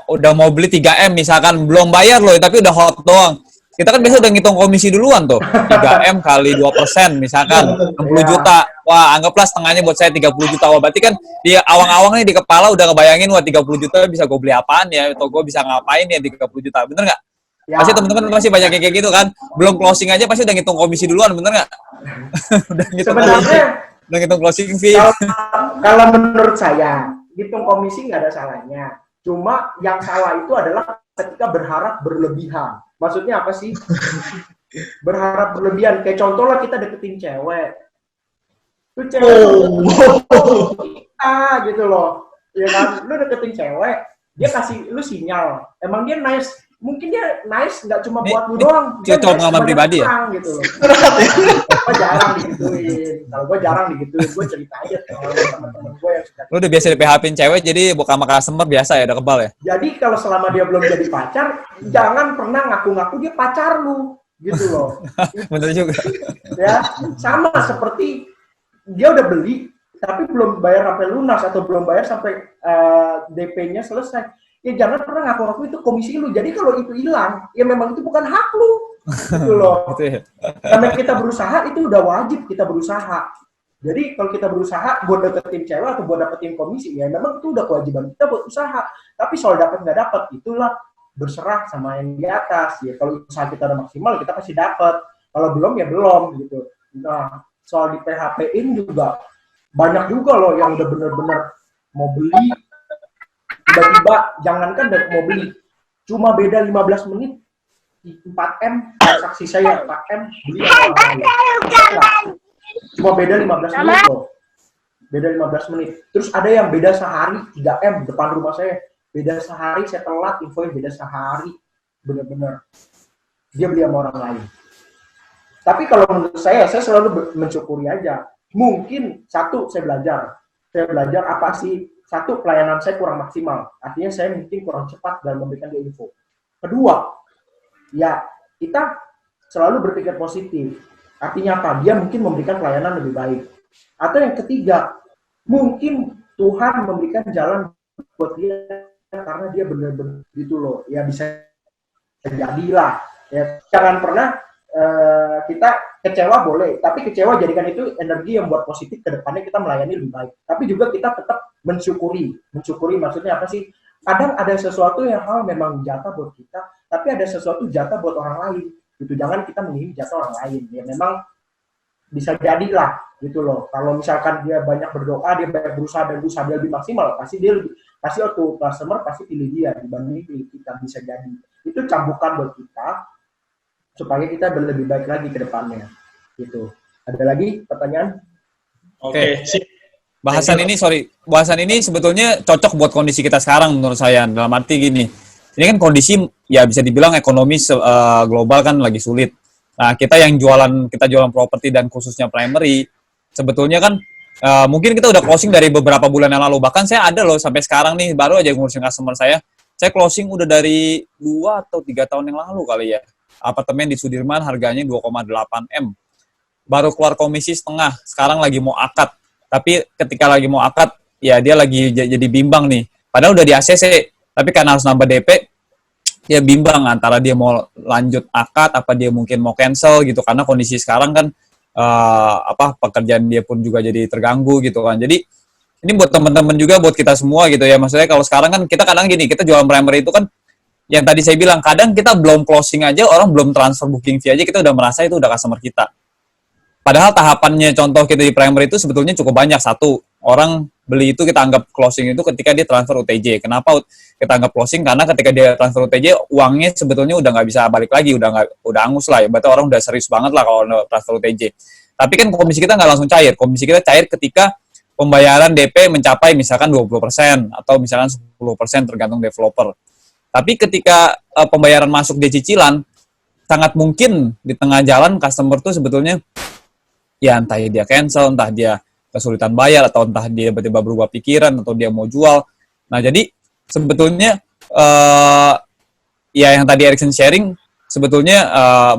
udah mau beli 3M misalkan, belum bayar loh, tapi udah hot doang. Kita kan biasa udah ngitung komisi duluan tuh. 3M kali 2% misalkan 60 juta. Wah, anggaplah setengahnya buat saya 30 juta. Wah, berarti kan di awang-awang nih di kepala udah ngebayangin, wah 30 juta bisa gue beli apaan ya, atau gue bisa ngapain ya 30 juta. Bener nggak? Ya. Pasti teman-teman masih banyak kayak gitu kan. Belum closing aja pasti udah ngitung komisi duluan, bener nggak? Udah ngitung komisi. Udah ngitung closing fee. Kalau menurut saya, hitung komisi nggak ada salahnya. Cuma yang salah itu adalah ketika berharap berlebihan. Maksudnya apa sih? Berharap berlebihan. Kayak contoh lah kita deketin cewek. Lu cewek kita gitu loh. Ya kan? Lu deketin cewek, dia kasih lu sinyal. Emang dia nice. Mungkin dia nice nggak cuma buat lu doang. Dia nice pengalaman pribadi ya? Gitu loh. Gue jarang digituin. Kalau gue jarang digituin, gue cerita aja sama teman-teman gue yang suka. Lu udah biasa di PHP-in cewek, jadi bukan sama customer biasa ya, udah kebal ya? Jadi kalau selama dia belum jadi pacar, jangan pernah ngaku-ngaku dia pacar lu. Gitu loh. Bener juga. Ya, sama seperti dia udah beli, tapi belum bayar sampai lunas atau belum bayar sampai DP-nya selesai. Ya jangan pernah ngaku-ngaku itu komisi lu. Jadi kalau itu hilang, ya memang itu bukan hak lu. Gitu loh. Gitu ya? Karena kita berusaha, itu udah wajib kita berusaha. Jadi kalau kita berusaha buat deketin cewek atau buat dapetin komisi, ya memang itu udah kewajiban kita buat usaha. Tapi soal dapat nggak dapat, itulah berserah sama yang di atas. Ya kalau usaha kita udah maksimal, kita pasti dapat. Kalau belum, ya belum gitu. Nah, soal di PHP-in juga banyak juga loh yang udah bener-bener mau beli, tiba-tiba jangankan mau beli, cuma beda 15 menit 4M transaksi saya 4M beli cuma beda 15 menit loh, beda 15 menit. Terus ada yang beda sehari 3M depan rumah saya, beda sehari saya telat infoin, beda sehari, bener-bener dia beli sama orang lain. Tapi kalau menurut saya selalu mensyukuri aja. Mungkin satu saya belajar apa sih. Satu, pelayanan saya kurang maksimal. Artinya saya mungkin kurang cepat dalam memberikan dia info. Kedua, ya kita selalu berpikir positif. Artinya apa? Dia mungkin memberikan pelayanan lebih baik. Atau yang ketiga, mungkin Tuhan memberikan jalan buat dia karena dia benar-benar gitu loh. Ya bisa jadilah. Ya, jangan pernah kita kecewa boleh, tapi kecewa jadikan itu energi yang buat positif ke depannya kita melayani lebih baik. Tapi juga kita tetap mensyukuri maksudnya apa sih? kadang ada sesuatu yang hal memang jatah buat kita, tapi ada sesuatu jatah buat orang lain gitu. Jangan kita menginginkan jatah orang lain, ya memang bisa jadilah gitu loh. Kalau misalkan dia banyak berdoa, dia banyak berusaha dan usaha dia lebih maksimal, pasti dia lebih, pasti waktu customer pasti pilih dia dibanding pilih kita. Bisa jadi itu cambukan buat kita supaya kita lebih baik lagi ke depannya gitu. Ada lagi pertanyaan? Oke, sip. Bahasan ini sebetulnya cocok buat kondisi kita sekarang menurut saya. Dalam arti gini, ini kan kondisi ya bisa dibilang ekonomi global kan lagi sulit. Nah, kita jualan properti dan khususnya primary, sebetulnya kan mungkin kita udah closing dari beberapa bulan yang lalu. Bahkan saya ada loh sampai sekarang nih, baru aja ngurusin customer saya closing udah dari 2 atau 3 tahun yang lalu kali ya. Apartemen di Sudirman harganya 2,8 M. Baru keluar komisi setengah, sekarang lagi mau akad. Tapi ketika lagi mau akad, ya dia lagi jadi bimbang nih. Padahal udah di ACC, tapi karena harus nambah DP, dia bimbang antara dia mau lanjut akad, apa dia mungkin mau cancel gitu. Karena kondisi sekarang kan, pekerjaan dia pun juga jadi terganggu gitu kan. Jadi ini buat teman-teman juga, buat kita semua gitu ya. Maksudnya kalau sekarang kan kita kadang gini, kita jualan primary itu kan, yang tadi saya bilang, kadang kita belum closing aja, orang belum transfer booking fee aja, kita udah merasa itu udah customer kita. Padahal tahapannya contoh kita di primary itu sebetulnya cukup banyak. Satu, orang beli itu kita anggap closing itu ketika dia transfer UTJ. Kenapa kita anggap closing? Karena ketika dia transfer UTJ, uangnya sebetulnya udah nggak bisa balik lagi, udah angus lah ya. Berarti orang udah serius banget lah kalau transfer UTJ. Tapi kan komisi kita nggak langsung cair. Komisi kita cair ketika pembayaran DP mencapai misalkan 20% atau misalkan 10% tergantung developer. Tapi ketika pembayaran masuk di cicilan, sangat mungkin di tengah jalan customer tuh sebetulnya ya entah dia cancel, entah dia kesulitan bayar, atau entah dia tiba-tiba berubah pikiran, atau dia mau jual. Nah, jadi sebetulnya ya yang tadi Erikson sharing sebetulnya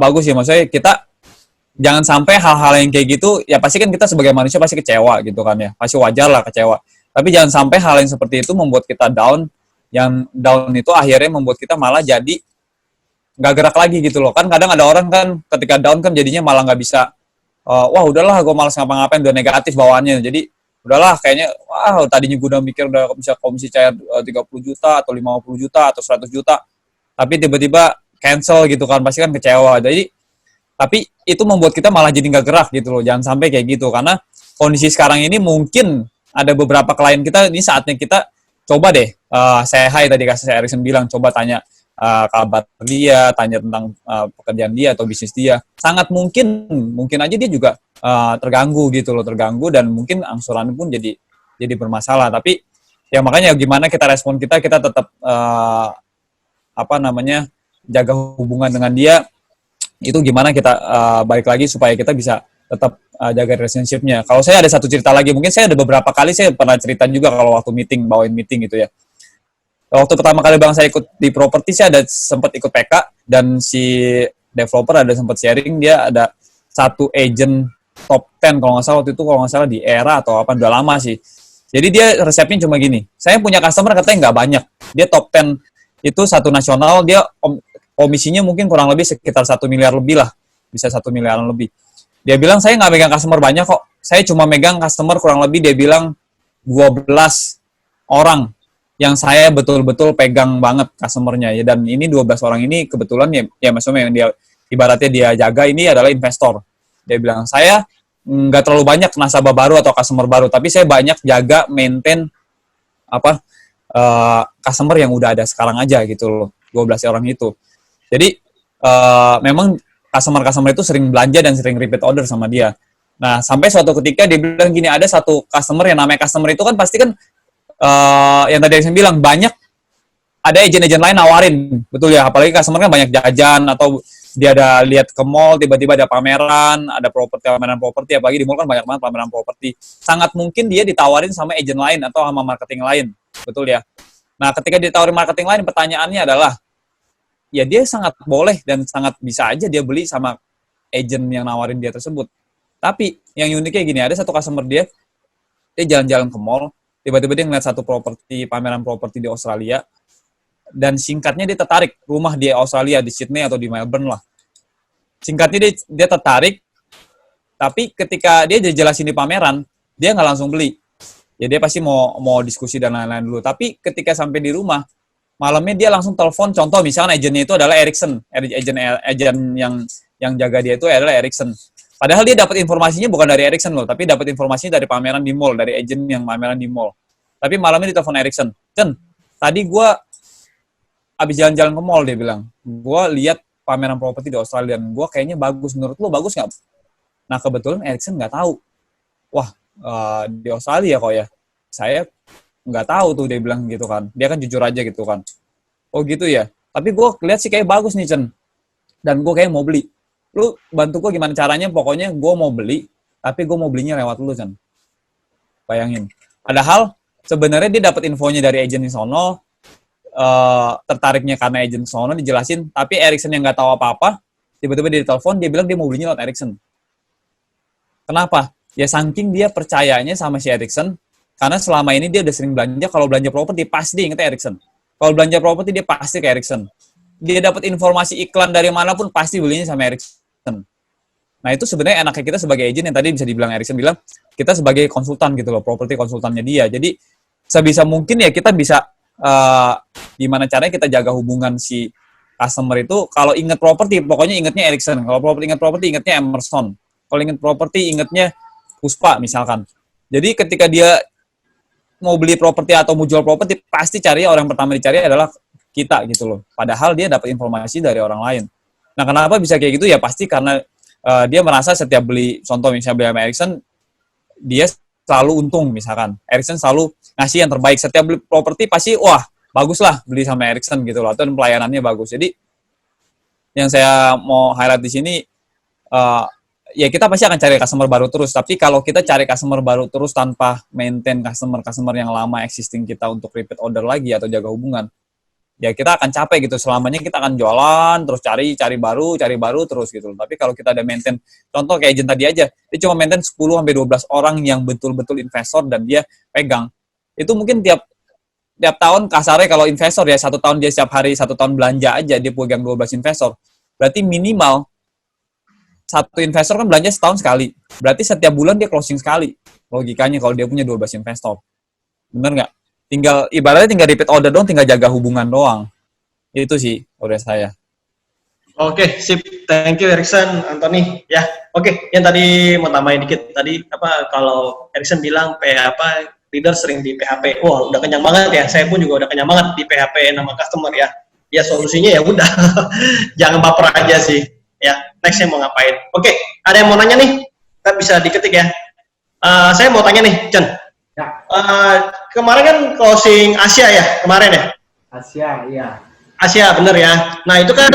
bagus ya. Maksudnya kita jangan sampai hal-hal yang kayak gitu, ya pasti kan kita sebagai manusia pasti kecewa gitu kan ya. Pasti wajar lah kecewa. Tapi jangan sampai hal yang seperti itu membuat kita down, yang down itu akhirnya membuat kita malah jadi nggak gerak lagi gitu loh. Kan kadang ada orang kan ketika down kan jadinya malah nggak bisa, wah udahlah gue malas ngapa-ngapain, udah negatif bawaannya. Jadi udahlah kayaknya, wah tadinya gue udah mikir udah bisa komisi cair 30 juta atau 50 juta atau 100 juta. Tapi tiba-tiba cancel gitu kan, pasti kan kecewa. Jadi, tapi itu membuat kita malah jadi nggak gerak gitu loh. Jangan sampai kayak gitu, karena kondisi sekarang ini mungkin ada beberapa klien kita, ini saatnya kita coba deh, saya tadi kasih saya Erikson bilang, coba tanya kabar dia, tanya tentang pekerjaan dia atau bisnis dia. Sangat mungkin aja dia juga terganggu gitu loh, terganggu, dan mungkin angsuran pun jadi bermasalah. Tapi ya makanya gimana kita respon, kita tetap jaga hubungan dengan dia, itu gimana kita balik lagi supaya kita bisa tetap jaga relationship-nya. Kalau saya ada satu cerita lagi, mungkin saya ada beberapa kali saya pernah cerita juga kalau waktu bawain meeting gitu ya. Waktu pertama kali Bang saya ikut di properti, saya ada sempat ikut PK, dan si developer ada sempat sharing, dia ada satu agent top 10 kalau nggak salah waktu itu, kalau nggak salah di era atau apa, udah lama sih. Jadi dia resepnya cuma gini, saya punya customer katanya nggak banyak, dia top 10 itu satu nasional, dia komisinya mungkin kurang lebih sekitar 1 miliar lebih lah, bisa 1 miliaran lebih. Dia bilang saya nggak megang customer banyak kok, saya cuma megang customer kurang lebih, dia bilang 12 orang yang saya betul-betul pegang banget customernya ya. Dan ini 12 orang ini kebetulan ya maksudnya yang dia ibaratnya dia jaga ini adalah investor. Dia bilang saya nggak terlalu banyak nasabah baru atau customer baru, tapi saya banyak jaga maintain customer yang udah ada sekarang aja gitu loh, 12 orang itu. Jadi memang customer itu sering belanja dan sering repeat order sama dia. Nah, sampai suatu ketika dia bilang gini, ada satu customer yang namanya customer itu kan pasti kan yang tadi saya bilang, banyak ada agen-agen lain nawarin, betul ya, apalagi customer kan banyak jajan, atau dia ada lihat ke mall, tiba-tiba ada pameran properti, apalagi di mall kan banyak banget pameran properti. Sangat mungkin dia ditawarin sama agen lain atau sama marketing lain, betul ya. Nah, ketika ditawarin marketing lain, pertanyaannya adalah, ya dia sangat boleh dan sangat bisa aja dia beli sama agen yang nawarin dia tersebut. Tapi yang uniknya gini, ada satu customer dia jalan-jalan ke mall, tiba-tiba dia ngeliat satu pameran properti di Australia, dan singkatnya dia tertarik, rumah di Australia, di Sydney atau di Melbourne lah. Singkatnya dia tertarik, tapi ketika dia jelasin di pameran, dia nggak langsung beli. Ya dia pasti mau diskusi dan lain-lain dulu. Tapi ketika sampai di rumah, malamnya dia langsung telepon, contoh misalnya agennya itu adalah Ericsson, agen yang jaga dia itu adalah Ericsson. Padahal dia dapat informasinya bukan dari Ericsson loh, tapi dapat informasinya dari pameran di mall, dari agen yang pameran di mall. Tapi malamnya ditelepon Ericsson, Chen, tadi gue abis jalan-jalan ke mall, dia bilang, gue lihat pameran properti di Australia, dan gue kayaknya bagus, menurut lo bagus nggak? Nah kebetulan Ericsson nggak tahu, wah di Australia kok ya, saya nggak tahu tuh, dia bilang gitu kan, dia kan jujur aja gitu kan, oh gitu ya, tapi gue lihat sih kayak bagus nih Chen, dan gue kayak mau beli, lu bantu gue gimana caranya, pokoknya gue mau beli, tapi gue mau belinya lewat lu Chen, bayangin, padahal sebenarnya dia dapat infonya dari agen di sono, tertariknya karena agen sono dijelasin, tapi Ericsson yang nggak tahu apa-apa, tiba-tiba dia ditelepon, dia bilang dia mau belinya lewat Ericsson. Kenapa? Ya saking dia percayanya sama si Ericsson, karena selama ini dia udah sering belanja, kalau belanja properti pasti dia ingetnya Ericsson. Kalau belanja properti dia pasti ke Ericsson. Dia dapat informasi iklan dari manapun pasti belinya sama Ericsson. Nah itu sebenarnya enaknya kita sebagai agent yang tadi bisa dibilang Ericsson bilang, kita sebagai konsultan gitu loh, properti konsultannya dia. Jadi sebisa mungkin ya kita bisa gimana caranya kita jaga hubungan si customer itu. Kalau inget properti pokoknya ingetnya Ericsson, kalau inget properti ingetnya Emerson, kalau inget properti ingetnya Puspa misalkan. Jadi ketika dia mau beli properti atau mau jual properti pasti cari orang pertama dicari adalah kita gitu loh, padahal dia dapat informasi dari orang lain. Nah kenapa bisa kayak gitu ya, pasti karena dia merasa setiap beli, contoh misalnya beli sama Ericsson, dia selalu untung, misalkan Ericsson selalu ngasih yang terbaik, setiap beli properti pasti wah bagus lah beli sama Ericsson gitu loh, atau pelayanannya bagus. Jadi yang saya mau highlight di sini, ya kita pasti akan cari customer baru terus, tapi kalau kita cari customer baru terus tanpa maintain customer yang lama existing kita untuk repeat order lagi atau jaga hubungan, ya kita akan capek gitu, selamanya kita akan jualan terus cari baru terus gitu. Tapi kalau kita ada maintain, contoh kayak agent tadi aja, dia cuma maintain 10-12 orang yang betul-betul investor dan dia pegang. Itu mungkin tiap tahun kasarnya kalau investor ya, 1 tahun dia setiap hari 1 tahun belanja aja dia pegang 12 investor. Berarti minimal satu investor kan belanja setahun sekali. Berarti setiap bulan dia closing sekali. Logikanya kalau dia punya 12 investor. Bener nggak? Ibaratnya tinggal repeat order doang, tinggal jaga hubungan doang. Itu sih udah saya. Oke, sip. Thank you Ericsson, Anthony. Ya, oke. Yang tadi mau tambahin dikit. Tadi kalau Ericsson bilang leader sering di PHP. Wah, udah kenyang banget ya. Saya pun juga udah kenyang banget di PHP nama customer ya. Ya solusinya ya udah. Jangan baper aja sih. Ya, nextnya mau ngapain? Oke, ada yang mau nanya nih? Kan bisa diketik ya. Saya mau tanya nih, Chen. Ya. Kemarin kan closing Asia ya, kemarin ya? Asia, iya. Asia, bener ya. Nah, itu kan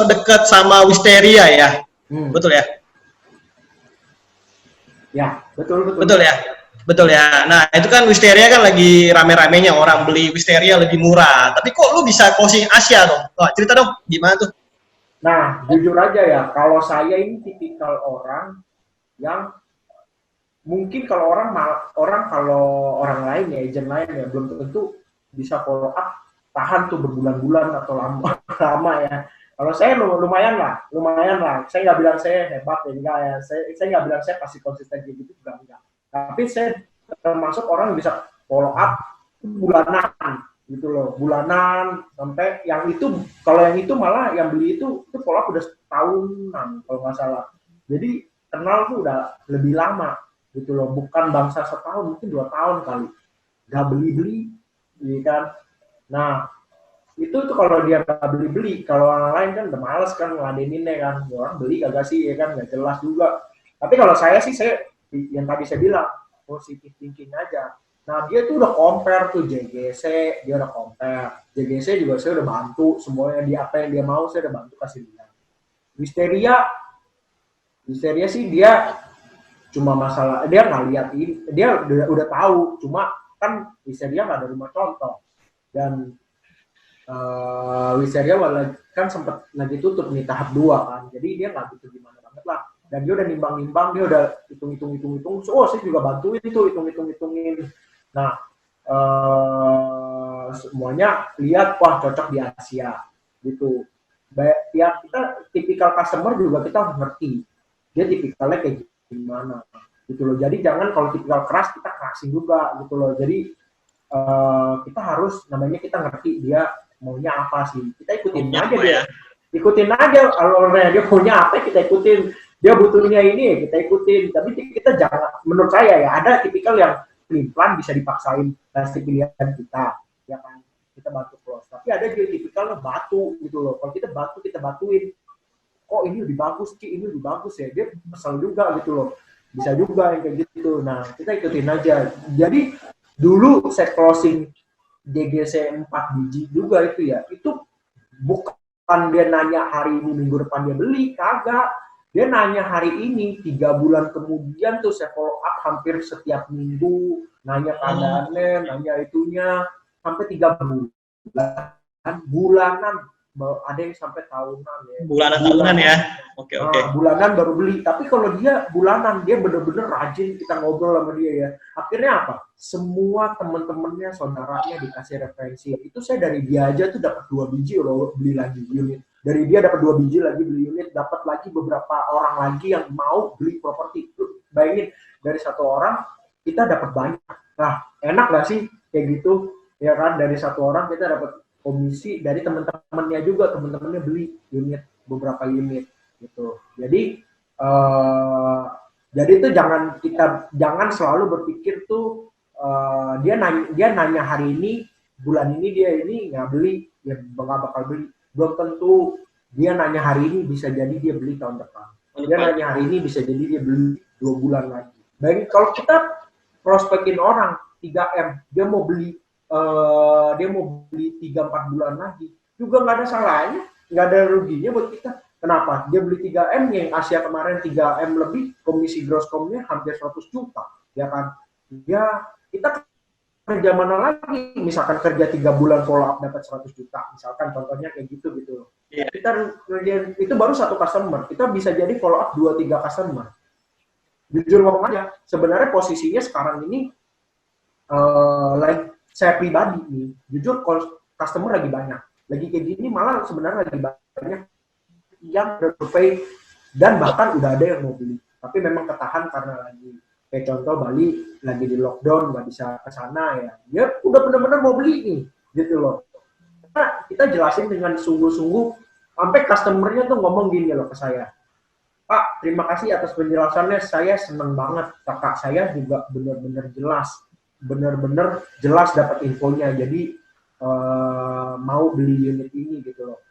dekat sama Wisteria ya. Betul ya? Ya, betul. Betul ya? Betul ya. Nah, itu kan Wisteria kan lagi rame-ramenya orang beli Wisteria lebih murah. Tapi kok lu bisa closing Asia dong? Wah, cerita dong, gimana tuh? Nah, jujur aja ya, kalau saya ini tipikal orang yang mungkin kalau orang lain ya, agent lain ya, belum tentu bisa follow up tahan tuh berbulan-bulan atau lama ya. Kalau saya lumayan lah. Saya nggak bilang saya hebat ya, enggak ya. Saya nggak bilang saya pasti konsisten gitu juga enggak. Tapi saya termasuk orang yang bisa follow up bulanan gitu loh, bulanan sampai yang itu, kalau yang itu malah yang beli itu follow up udah setahunan kalau nggak salah. Jadi kenal tuh udah lebih lama gitu loh, bukan bangsa setahun, mungkin 2 tahun kali nggak beli gitu kan. Nah itu tuh kalau dia nggak beli, kalau orang lain kan udah males kan ngeladeninnya kan, orang beli kagak sih ya kan, nggak jelas juga. Tapi kalau saya sih, saya yang tadi saya bilang positive thinking aja. Nah dia tuh udah compare tuh JGC, dia udah compare JGC juga, saya udah bantu semuanya, dia apa yang dia mau saya udah bantu kasih dia. Wisteria sih dia cuma masalah dia nggak lihat ini, dia udah tahu, cuma kan Wisteria nggak ada rumah contoh dan Wisteria kan sempat lagi tutup nih tahap 2 kan, jadi dia nggak gitu gimana banget lah, dan dia udah nimbang, dia udah hitung, oh saya juga bantuin itu, hitungin. Nah semuanya lihat wah cocok di Asia gitu. Ya kita tipikal customer juga kita harus ngerti dia tipikalnya kayak gimana gitu loh. Jadi jangan kalau tipikal keras kita kerasin juga gitu loh. Jadi kita harus namanya kita ngerti dia maunya apa sih, kita ikutin Maunya aja apa dia, ya? ikutin aja alurnya dia maunya apa kita ikutin, dia butuhnya ini kita ikutin, tapi kita jangan, menurut saya ya ada tipikal yang pelin-pelan bisa dipaksain kasih pilihan kita, ya kan, kita bantu close, tapi ada juga tipikalnya batu gitu loh, kalau kita batuin, kok ini lebih bagus Ki, ini lebih bagus ya, dia kesel juga gitu loh, bisa juga yang kayak gitu. Nah kita ikutin aja. Jadi dulu set closing DGC 4 biji juga itu ya, itu bukan dia nanya hari ini minggu depan dia beli, kagak, dia nanya hari ini 3 bulan kemudian tuh saya follow up hampir setiap minggu, nanya keadaannya, nanya itunya, sampai 3 bulanan, ada yang sampai tahunan ya. Bulanan ya. Oke. Bulanan baru beli. Tapi kalau dia bulanan, dia bener-bener rajin, kita ngobrol sama dia ya. Akhirnya apa? Semua teman-temannya, saudaranya dikasih referensi. Itu saya dari dia aja tuh dapat 2 biji loh, beli lagi unit. Dari dia dapat 2 biji lagi beli unit, dapat lagi beberapa orang lagi yang mau beli properti. Bayangin, dari 1 orang kita dapat banyak. Nah, enak gak sih kayak gitu? Ya kan, dari 1 orang kita dapat komisi dari teman-temannya juga, teman-temannya beli unit, beberapa unit gitu. Jadi itu jangan selalu berpikir tuh dia nanya hari ini, bulan ini dia ini nggak beli, ya nggak bakal beli. Belum tentu dia nanya hari ini, bisa jadi dia beli tahun depan. Dia nanya hari ini, bisa jadi dia beli 2 bulan lagi. Baik, kalau kita prospekin orang 3M, dia mau beli 3-4 bulan lagi, juga nggak ada salahnya, nggak ada ruginya buat kita. Kenapa? Dia beli 3M, yang Asia kemarin 3M lebih, komisi gross com-nya hampir 100 juta, ya kan? Ya, kita kerja mana lagi? Misalkan kerja 3 bulan follow up dapat 100 juta, misalkan contohnya kayak gitu. Yeah. Kita kerja, itu baru 1 customer, kita bisa jadi follow up 2-3 customer. Jujur ngomong aja, sebenarnya posisinya sekarang ini saya pribadi nih, jujur customer lagi banyak, lagi kayak gini malah sebenarnya lagi banyak yang survei dan bahkan udah ada yang mau beli, tapi memang ketahan karena lagi kayak contoh Bali lagi di lockdown, nggak bisa ke sana ya, dia udah benar-benar mau beli nih, gitu loh. Nah, kita jelasin dengan sungguh-sungguh, sampai customernya tuh ngomong gini loh ke saya, Pak, terima kasih atas penjelasannya, saya seneng banget, kakak saya juga benar-benar jelas dapat infonya, jadi mau beli unit ini gitu loh.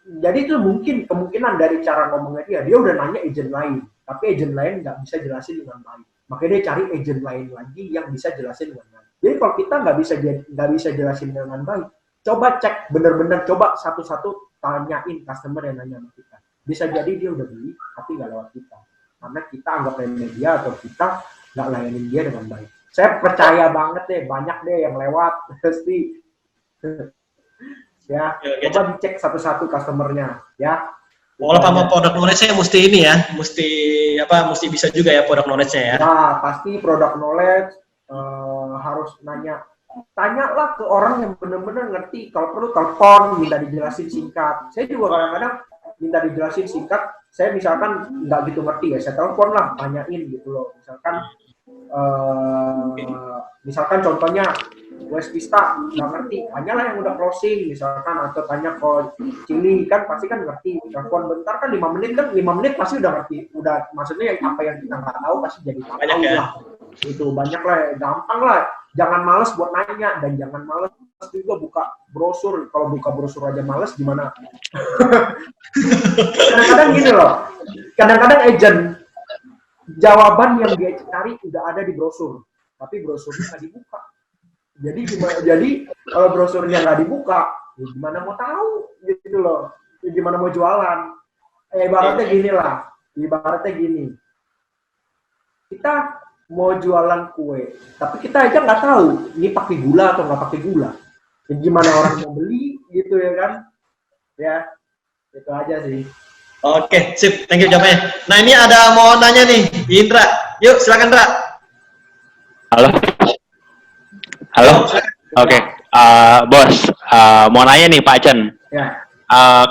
Jadi itu mungkin kemungkinan dari cara ngomongnya dia udah nanya agent lain, tapi agent lain nggak bisa jelasin dengan baik, makanya dia cari agent lain lagi yang bisa jelasin dengan baik. Jadi kalau kita nggak bisa jelasin dengan baik, coba cek bener-bener, coba satu-satu tanyain customer yang nanya sama kita, bisa jadi dia udah beli tapi nggak lewat kita, karena kita anggap remeh dia atau kita nggak layanin dia dengan baik. Saya percaya banget deh, banyak deh yang lewat pasti. Ya, coba dicek satu-satu customernya, ya. Kalau sama produk knowledge-nya mesti ini ya, mesti bisa juga ya produk knowledge-nya ya. Nah, pasti produk knowledge harus tanyalah ke orang yang benar-benar ngerti. Kalau perlu telepon, minta dijelasin singkat. Saya juga kadang-kadang minta dijelasin singkat. Saya misalkan nggak gitu ngerti ya, saya telepon lah, tanyain gitu loh. Misalkan contohnya West Vista nggak ngerti, tanyalah yang udah closing misalkan, atau tanya ke Cili kan pasti kan ngerti, telepon bentar kan 5 menit pasti udah ngerti, udah maksudnya yang apa yang kita nggak tahu pasti jadi tahu lah. Itu banyak lah, gampang lah, jangan males buat nanya dan jangan males juga buka brosur. Kalau buka brosur aja males gimana? Kadang-kadang gini loh, kadang-kadang agent jawaban yang dia cari udah ada di brosur, tapi brosurnya nggak dibuka. Jadi kalau brosurnya nggak dibuka, ya gimana mau tahu gitu loh? Ya gimana mau jualan? Ibaratnya gini. Kita mau jualan kue, tapi kita aja nggak tahu ini pakai gula atau nggak pakai gula. Ya gimana orang mau beli gitu ya kan? Ya, itu aja sih. Oke, sip, thank you jawabannya. Nah ini ada mau nanya nih, Indra. Yuk, silakan Indra. Halo. Oke. Bos, mau nanya nih Pak Chen. Ya.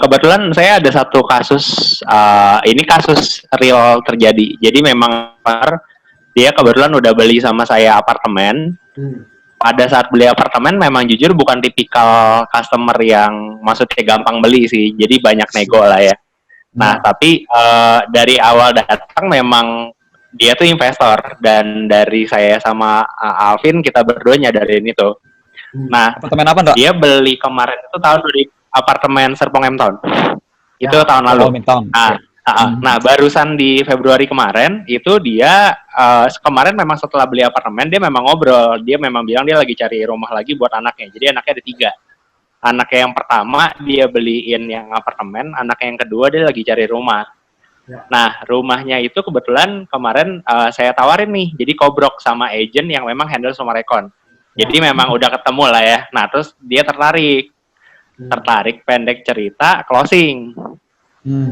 Kebetulan saya ada satu kasus, ini kasus real terjadi. Jadi memang dia kebetulan udah beli sama saya apartemen. pada saat beli apartemen memang jujur bukan tipikal customer yang maksudnya gampang beli sih, jadi banyak nego lah ya. Nah, tapi dari awal datang memang dia tuh investor, dan dari saya sama Alvin kita berdua nyadarin itu. Nah, Apartemen apa, Ndok? dia beli kemarin itu tahun dari apartemen Serpong M Town. Itu tahun lalu. Oh, Midtown. Nah, barusan di Februari kemarin itu dia kemarin memang setelah beli apartemen dia memang ngobrol, dia memang bilang dia lagi cari rumah lagi buat anaknya. Jadi anaknya ada 3. Anaknya yang pertama dia beliin yang apartemen, anaknya yang kedua dia lagi cari rumah. Nah, rumahnya itu kebetulan kemarin saya tawarin nih, jadi kobrok sama agent yang memang handle sama rekon. Jadi memang udah ketemu lah ya. Nah, terus dia tertarik, pendek cerita, closing.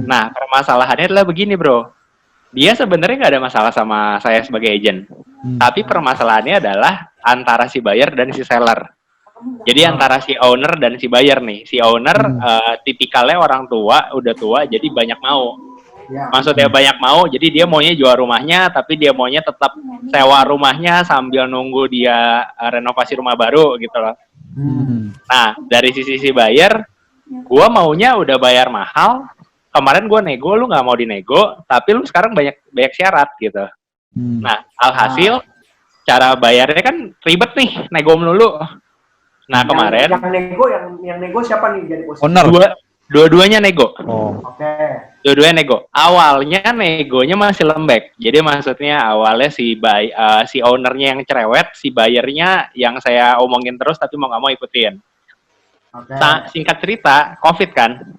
Nah, permasalahannya adalah begini, bro. Dia sebenarnya nggak ada masalah sama saya sebagai agent. Tapi permasalahannya adalah antara si buyer dan si seller. Jadi antara si owner dan si buyer nih. Si owner tipikalnya orang tua, udah tua, jadi banyak mau. Maksudnya banyak mau, jadi dia maunya jual rumahnya, tapi dia maunya tetap sewa rumahnya sambil nunggu dia renovasi rumah baru gitu loh. Nah, dari sisi si buyer, gua maunya udah bayar mahal. Kemarin gua nego, lu nggak mau dinego, tapi lu sekarang banyak syarat gitu. Nah, alhasil cara bayarnya kan ribet nih, nego melulu. Nah, kemarin yang nego siapa nih jadi posisi? Owner. Dua-duanya nego. Oke. Dua-duanya nego. Awalnya negonya masih lembek. Jadi maksudnya awalnya si ownernya yang cerewet, si bayarnya yang saya omongin terus tapi mau nggak mau ikutin. Singkat cerita, COVID kan.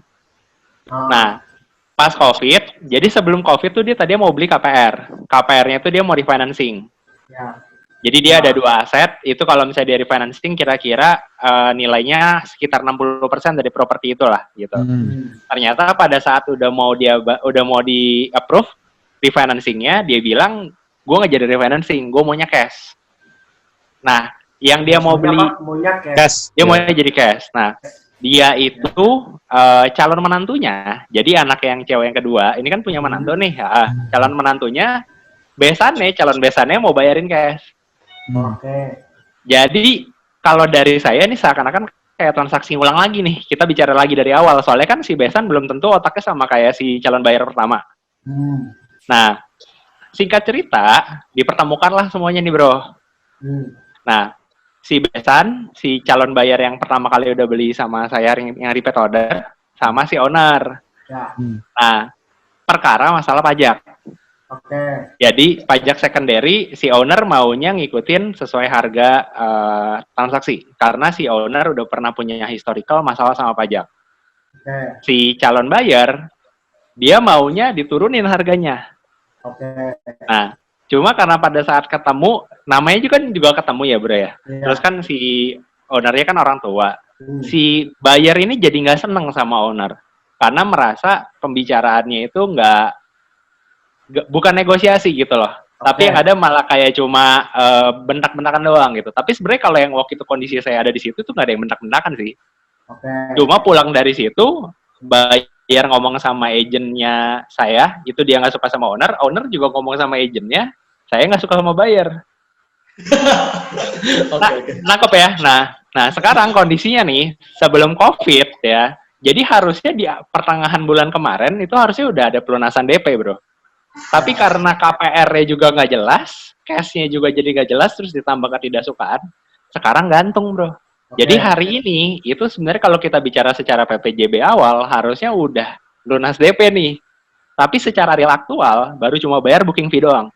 Nah, pas COVID, jadi sebelum COVID tuh dia tadinya mau beli KPR. KPR-nya tuh dia mau refinancing. Jadi dia ada 2 aset, itu kalau misalnya dia refinancing kira-kira nilainya sekitar 60% dari properti itulah gitu. Ternyata pada saat udah mau di approve refinancingnya, dia bilang gue nggak jadi refinancing, gue maunya cash. Nah, yang dia mau beli Cash. dia maunya jadi cash. Nah, dia itu calon menantunya, jadi anak yang cewek yang kedua, ini kan punya menantu nih, calon menantunya calon besannya mau bayarin cash. Jadi kalau dari saya ini seakan-akan kayak transaksi ulang lagi nih. Kita bicara lagi dari awal. Soalnya kan si besan belum tentu otaknya sama kayak si calon bayar pertama. Nah, singkat cerita, dipertemukanlah semuanya nih, bro. Nah, si besan, si calon bayar yang pertama kali udah beli sama saya yang repeat order, sama si owner. Nah, perkara masalah pajak. Jadi pajak secondary si owner maunya ngikutin sesuai harga transaksi karena si owner udah pernah punya historical masalah sama pajak. Si calon bayar dia maunya diturunin harganya. Nah, cuma karena pada saat ketemu namanya juga ketemu ya, bro ya. Terus kan si ownernya kan orang tua. Si buyer ini jadi nggak seneng sama owner karena merasa pembicaraannya itu bukan negosiasi gitu loh. Tapi yang ada malah kayak cuma bentak-bentakan doang gitu. Tapi sebenarnya kalau yang waktu itu kondisi saya ada di situ tuh nggak ada yang bentak-bentakan sih. Cuma pulang dari situ, buyer ngomong sama agentnya saya, itu dia nggak suka sama owner juga ngomong sama agentnya, saya nggak suka sama buyer. Nangkep ya? Nah sekarang kondisinya nih, sebelum COVID ya, jadi harusnya di pertengahan bulan kemarin itu harusnya udah ada pelunasan DP, bro. Tapi karena KPR-nya juga nggak jelas, cash-nya juga jadi nggak jelas, terus ditambah ketidaksukaan, sekarang gantung, bro. Jadi hari ini, itu sebenarnya kalau kita bicara secara PPJB awal, harusnya udah lunas DP nih. Tapi secara real aktual, baru cuma bayar booking fee doang.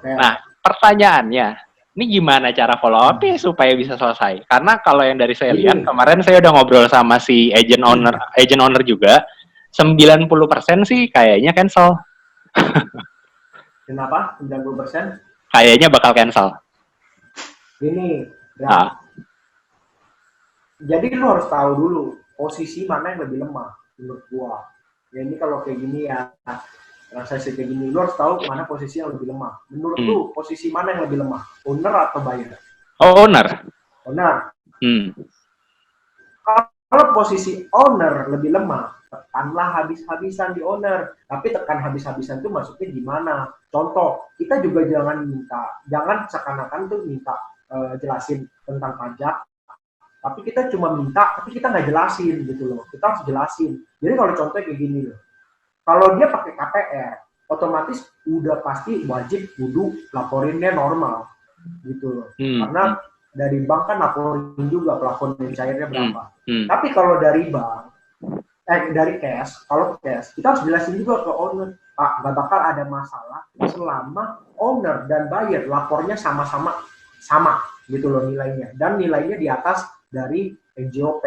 Nah, pertanyaannya, ini gimana cara follow up-nya supaya bisa selesai? Karena kalau yang dari saya lihat, kemarin saya udah ngobrol sama si agent owner juga, 90% sih kayaknya cancel. Kenapa? 90%? Kayaknya bakal cancel. Gini, jadi lu harus tahu dulu posisi mana yang lebih lemah menurut gua. Ya ini kalau kayak gini ya, transaksi kayak gini, lu harus tahu mana posisi yang lebih lemah. Menurut lu posisi mana yang lebih lemah? Owner atau buyer? Oh, owner. Kalau posisi owner lebih lemah, tekanlah habis-habisan di owner. Tapi tekan habis-habisan itu maksudnya gimana? Contoh, kita juga jangan seakan-akan tuh minta jelasin tentang pajak, tapi kita cuma minta, tapi kita nggak jelasin gitu loh. Kita harus jelasin. Jadi kalau contohnya kayak gini loh, kalau dia pakai KPR, otomatis udah pasti wajib kudu laporinnya normal gitu loh. Karena dari bank kan laporin juga plafon cairnya berapa. Tapi kalau dari bank, dari cash, kalau cash, kita harus jelasin juga ke owner, Pak, nggak bakal ada masalah selama owner dan buyer lapornya sama-sama sama gitu loh nilainya. Dan nilainya di atas dari NJOP.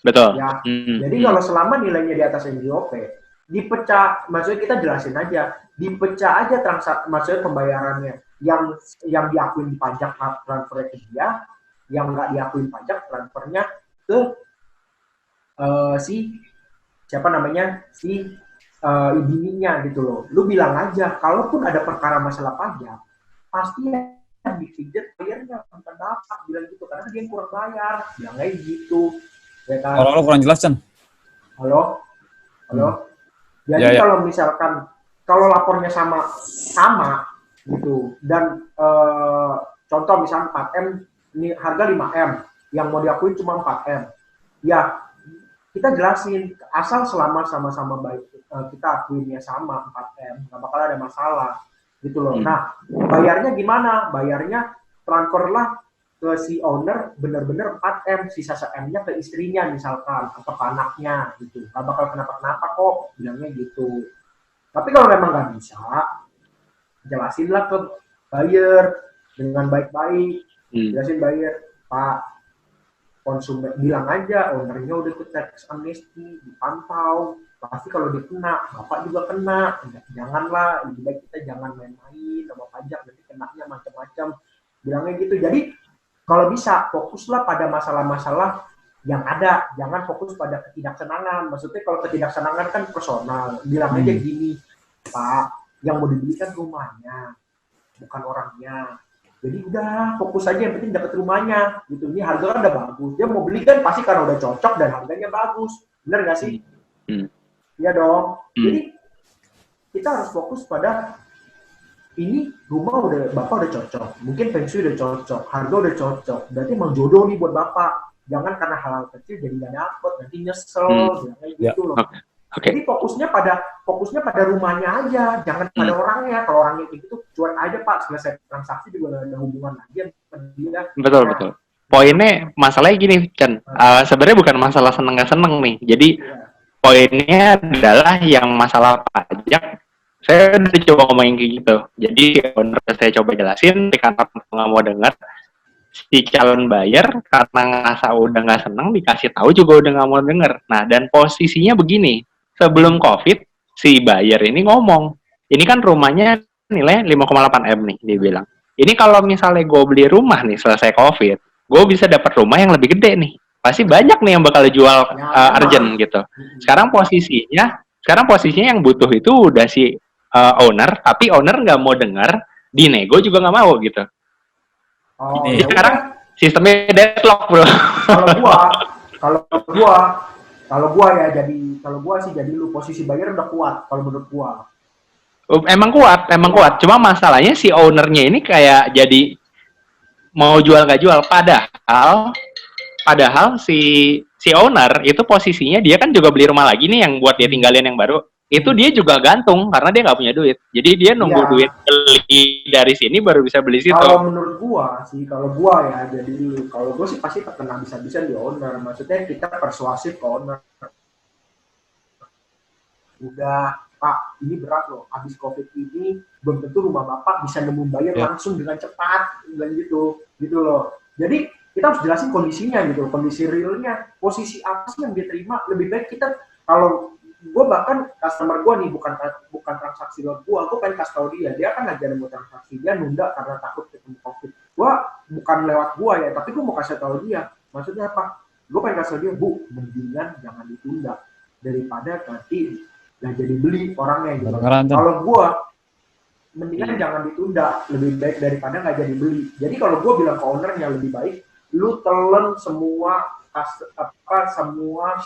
Betul. Ya, jadi kalau selama nilainya di atas NJOP, dipecah, maksudnya kita jelasin aja, dipecah aja transaksi, maksudnya pembayarannya yang diakuin pajak transfer ke dia, yang nggak diakuin pajak transfernya ke si bininya gitu loh. Lu bilang aja, kalaupun ada perkara masalah pajak, pasti yang dipijet bayarnya bukan bapak, bilang gitu, karena dia yang kurang bayar, bilangnya gitu. Ya kan? Kalau kurang jelas, Chan. Halo? Jadi kalau misalkan, kalau lapornya sama gitu, dan contoh misalnya 4M, ini harga 5M, yang mau diakuin cuma 4M. Ya, kita jelasin, asal selama sama-sama baik, kita akuinnya sama 4M, nggak bakal ada masalah, gitu loh. Nah, bayarnya gimana? Bayarnya transferlah ke si owner bener-bener 4M, sisa M-nya ke istrinya misalkan, atau ke anaknya, gitu. Nggak bakal kenapa-kenapa kok, bilangnya gitu. Tapi kalau memang nggak bisa, jelasinlah ke buyer dengan baik-baik, jelasin buyer, Pak, konsumen, bilang aja ownernya udah ikut tax amnesty, dipantau, pasti kalau dikena, bapak juga kena, janganlah, lebih baik kita jangan main-main sama pajak, nanti kenanya macam-macam, bilangnya gitu. Jadi kalau bisa fokuslah pada masalah-masalah yang ada, jangan fokus pada ketidaksenangan. Maksudnya kalau ketidaksenangan kan personal, bilang aja gini, Pak, yang mau dibeli kan rumahnya, bukan orangnya. Jadi udah fokus aja, yang penting dapat rumahnya gitu. Ini harga kan udah bagus, dia mau beli kan pasti karena udah cocok dan harganya bagus, bener nggak sih? Iya dong. Jadi kita harus fokus pada ini, rumah bapak udah cocok, mungkin feng shui udah cocok, harga udah cocok, berarti emang jodoh nih buat bapak. Jangan karena hal-hal kecil jadi nggak dapet, nanti nyesel, kayak gitu loh. Jadi fokusnya pada rumahnya aja, jangan pada orangnya. Kalau orangnya kayak gitu, cuek aja Pak, selesai transaksi juga gak ada hubungan lagi sama dia. Betul. Poinnya, masalahnya gini, Chan. Sebenarnya bukan masalah seneng gak seneng nih. Jadi, poinnya adalah yang masalah pajak, saya udah coba ngomongin kayak gitu. Jadi, owner saya coba jelasin, karena nggak mau dengar, si calon buyer karena ngerasa udah nggak seneng, dikasih tahu juga udah nggak mau denger. Nah, dan posisinya begini, sebelum COVID, si buyer ini ngomong, ini kan rumahnya nilai 5,8M nih, dia bilang. Ini kalau misalnya gue beli rumah nih selesai COVID, gue bisa dapat rumah yang lebih gede nih. Pasti banyak nih yang bakal jual urgent gitu. Sekarang posisinya yang butuh itu udah si owner, tapi owner nggak mau dengar, dinego juga nggak mau gitu. Jadi sekarang sistemnya deadlock, bro. Kalau gua jadi lu posisi buyer udah kuat kalau menurut gua. Emang kuat. Cuma masalahnya si ownernya ini kayak jadi mau jual nggak jual. Padahal si owner itu posisinya dia kan juga beli rumah lagi nih yang buat dia tinggalin yang baru. Itu dia juga gantung karena dia nggak punya duit. Jadi dia nunggu duit beli dari sini baru bisa beli situ. Kalau menurut gua ya, jadi kalau gua sih pasti terkena bisa-bisa di owner. Maksudnya kita persuasif ke owner. Udah, Pak, ini berat loh. Habis COVID ini belum tentu rumah Bapak bisa nemuin buyer langsung dengan cepat, dan gitu loh. Jadi kita harus jelasin kondisinya gitu, kondisi realnya, posisi apa sih yang dia terima. Lebih baik kita, kalau gue bahkan customer gue nih bukan transaksi lewat gue pengen kasih tau dia kan lagi ada mau transaksi, dia nunda karena takut ketemu COVID. Gue bukan lewat gue ya, tapi gue mau kasih tau dia. Maksudnya apa? Gue pengen kasih tau dia, Bu, mendingan jangan ditunda daripada nanti nggak jadi beli orangnya gitu. Kalau gue mendingan jangan ditunda, lebih baik daripada nggak jadi beli. Jadi kalau gue bilang ke ownernya, lebih baik lu telan semua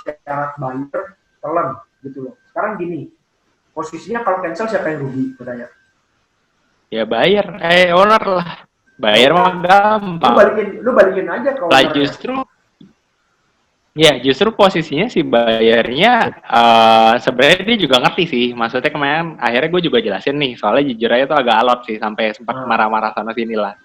syarat buyer, telan gitu loh. Sekarang gini, posisinya kalau cancel siapa yang rugi katanya? Ya buyer, owner lah. Bayar mah gampang. Lu balikin aja ke Lah owner. justru posisinya si bayarnya sebenarnya dia juga ngerti sih. Maksudnya kemarin akhirnya gue juga jelasin nih, soalnya jujur aja tuh agak alot sih sampai sempat marah-marah sana sini lah.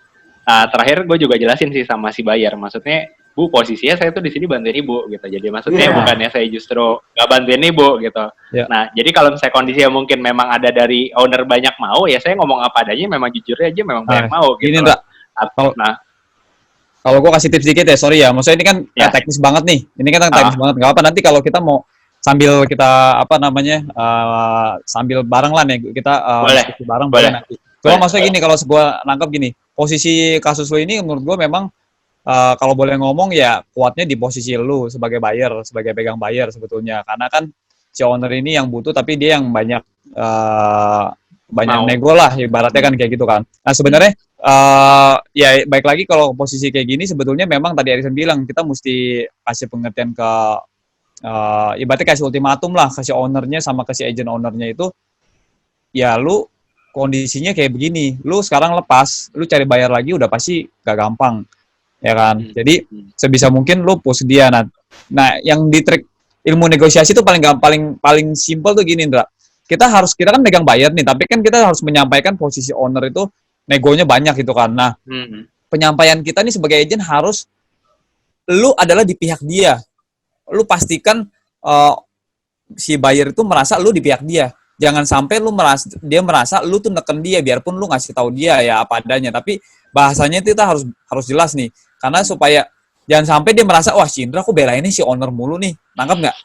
Terakhir gue juga jelasin sih sama si bayar, maksudnya Bu, posisinya saya tuh di sini bantuin Ibu gitu. Jadi maksudnya bukannya saya justru nggak bantuin Ibu gitu. Nah, jadi kalau misalnya kondisinya mungkin memang ada dari owner banyak mau, ya saya ngomong apa adanya, memang jujur aja memang banyak mau gitu. Ini Ndra, kalau gue kasih tips dikit ya, sorry ya. Maksudnya ini kan teknis banget nih. Ini kan teknis banget. Gak apa nanti kalau kita mau sambil kita sambil bareng lah nih kita diskusi bareng boleh nanti. Cuma maksudnya gini, kalau gue nangkep gini, posisi kasus lo ini menurut gue memang kalau boleh ngomong ya kuatnya di posisi lu sebagai buyer, sebagai pegang buyer sebetulnya. Karena kan si owner ini yang butuh tapi dia yang banyak nego lah ibaratnya kan kayak gitu kan. Nah sebenarnya ya baik lagi kalau posisi kayak gini sebetulnya memang tadi Erikson bilang kita mesti kasih pengertian ke ibaratnya kasih ultimatum lah ke si ownernya sama ke si agent ownernya itu, ya lu kondisinya kayak begini, lu sekarang lepas, lu cari bayar lagi udah pasti gak gampang ya kan. Jadi sebisa mungkin lu push dia. Nah yang di trik ilmu negosiasi itu paling simple tuh gini Indra, kita kan megang buyer nih, tapi kan kita harus menyampaikan posisi owner itu negonya banyak gitu kan. Nah penyampaian kita nih sebagai agent harus lu adalah di pihak dia, lu pastikan si buyer itu merasa lu di pihak dia. Jangan sampai dia merasa lu tuh neken dia, biarpun lu ngasih tahu dia ya apa adanya, tapi bahasanya itu kita harus jelas nih, karena supaya jangan sampai dia merasa wah si Indra aku belainnya si owner mulu nih, nangkep nggak?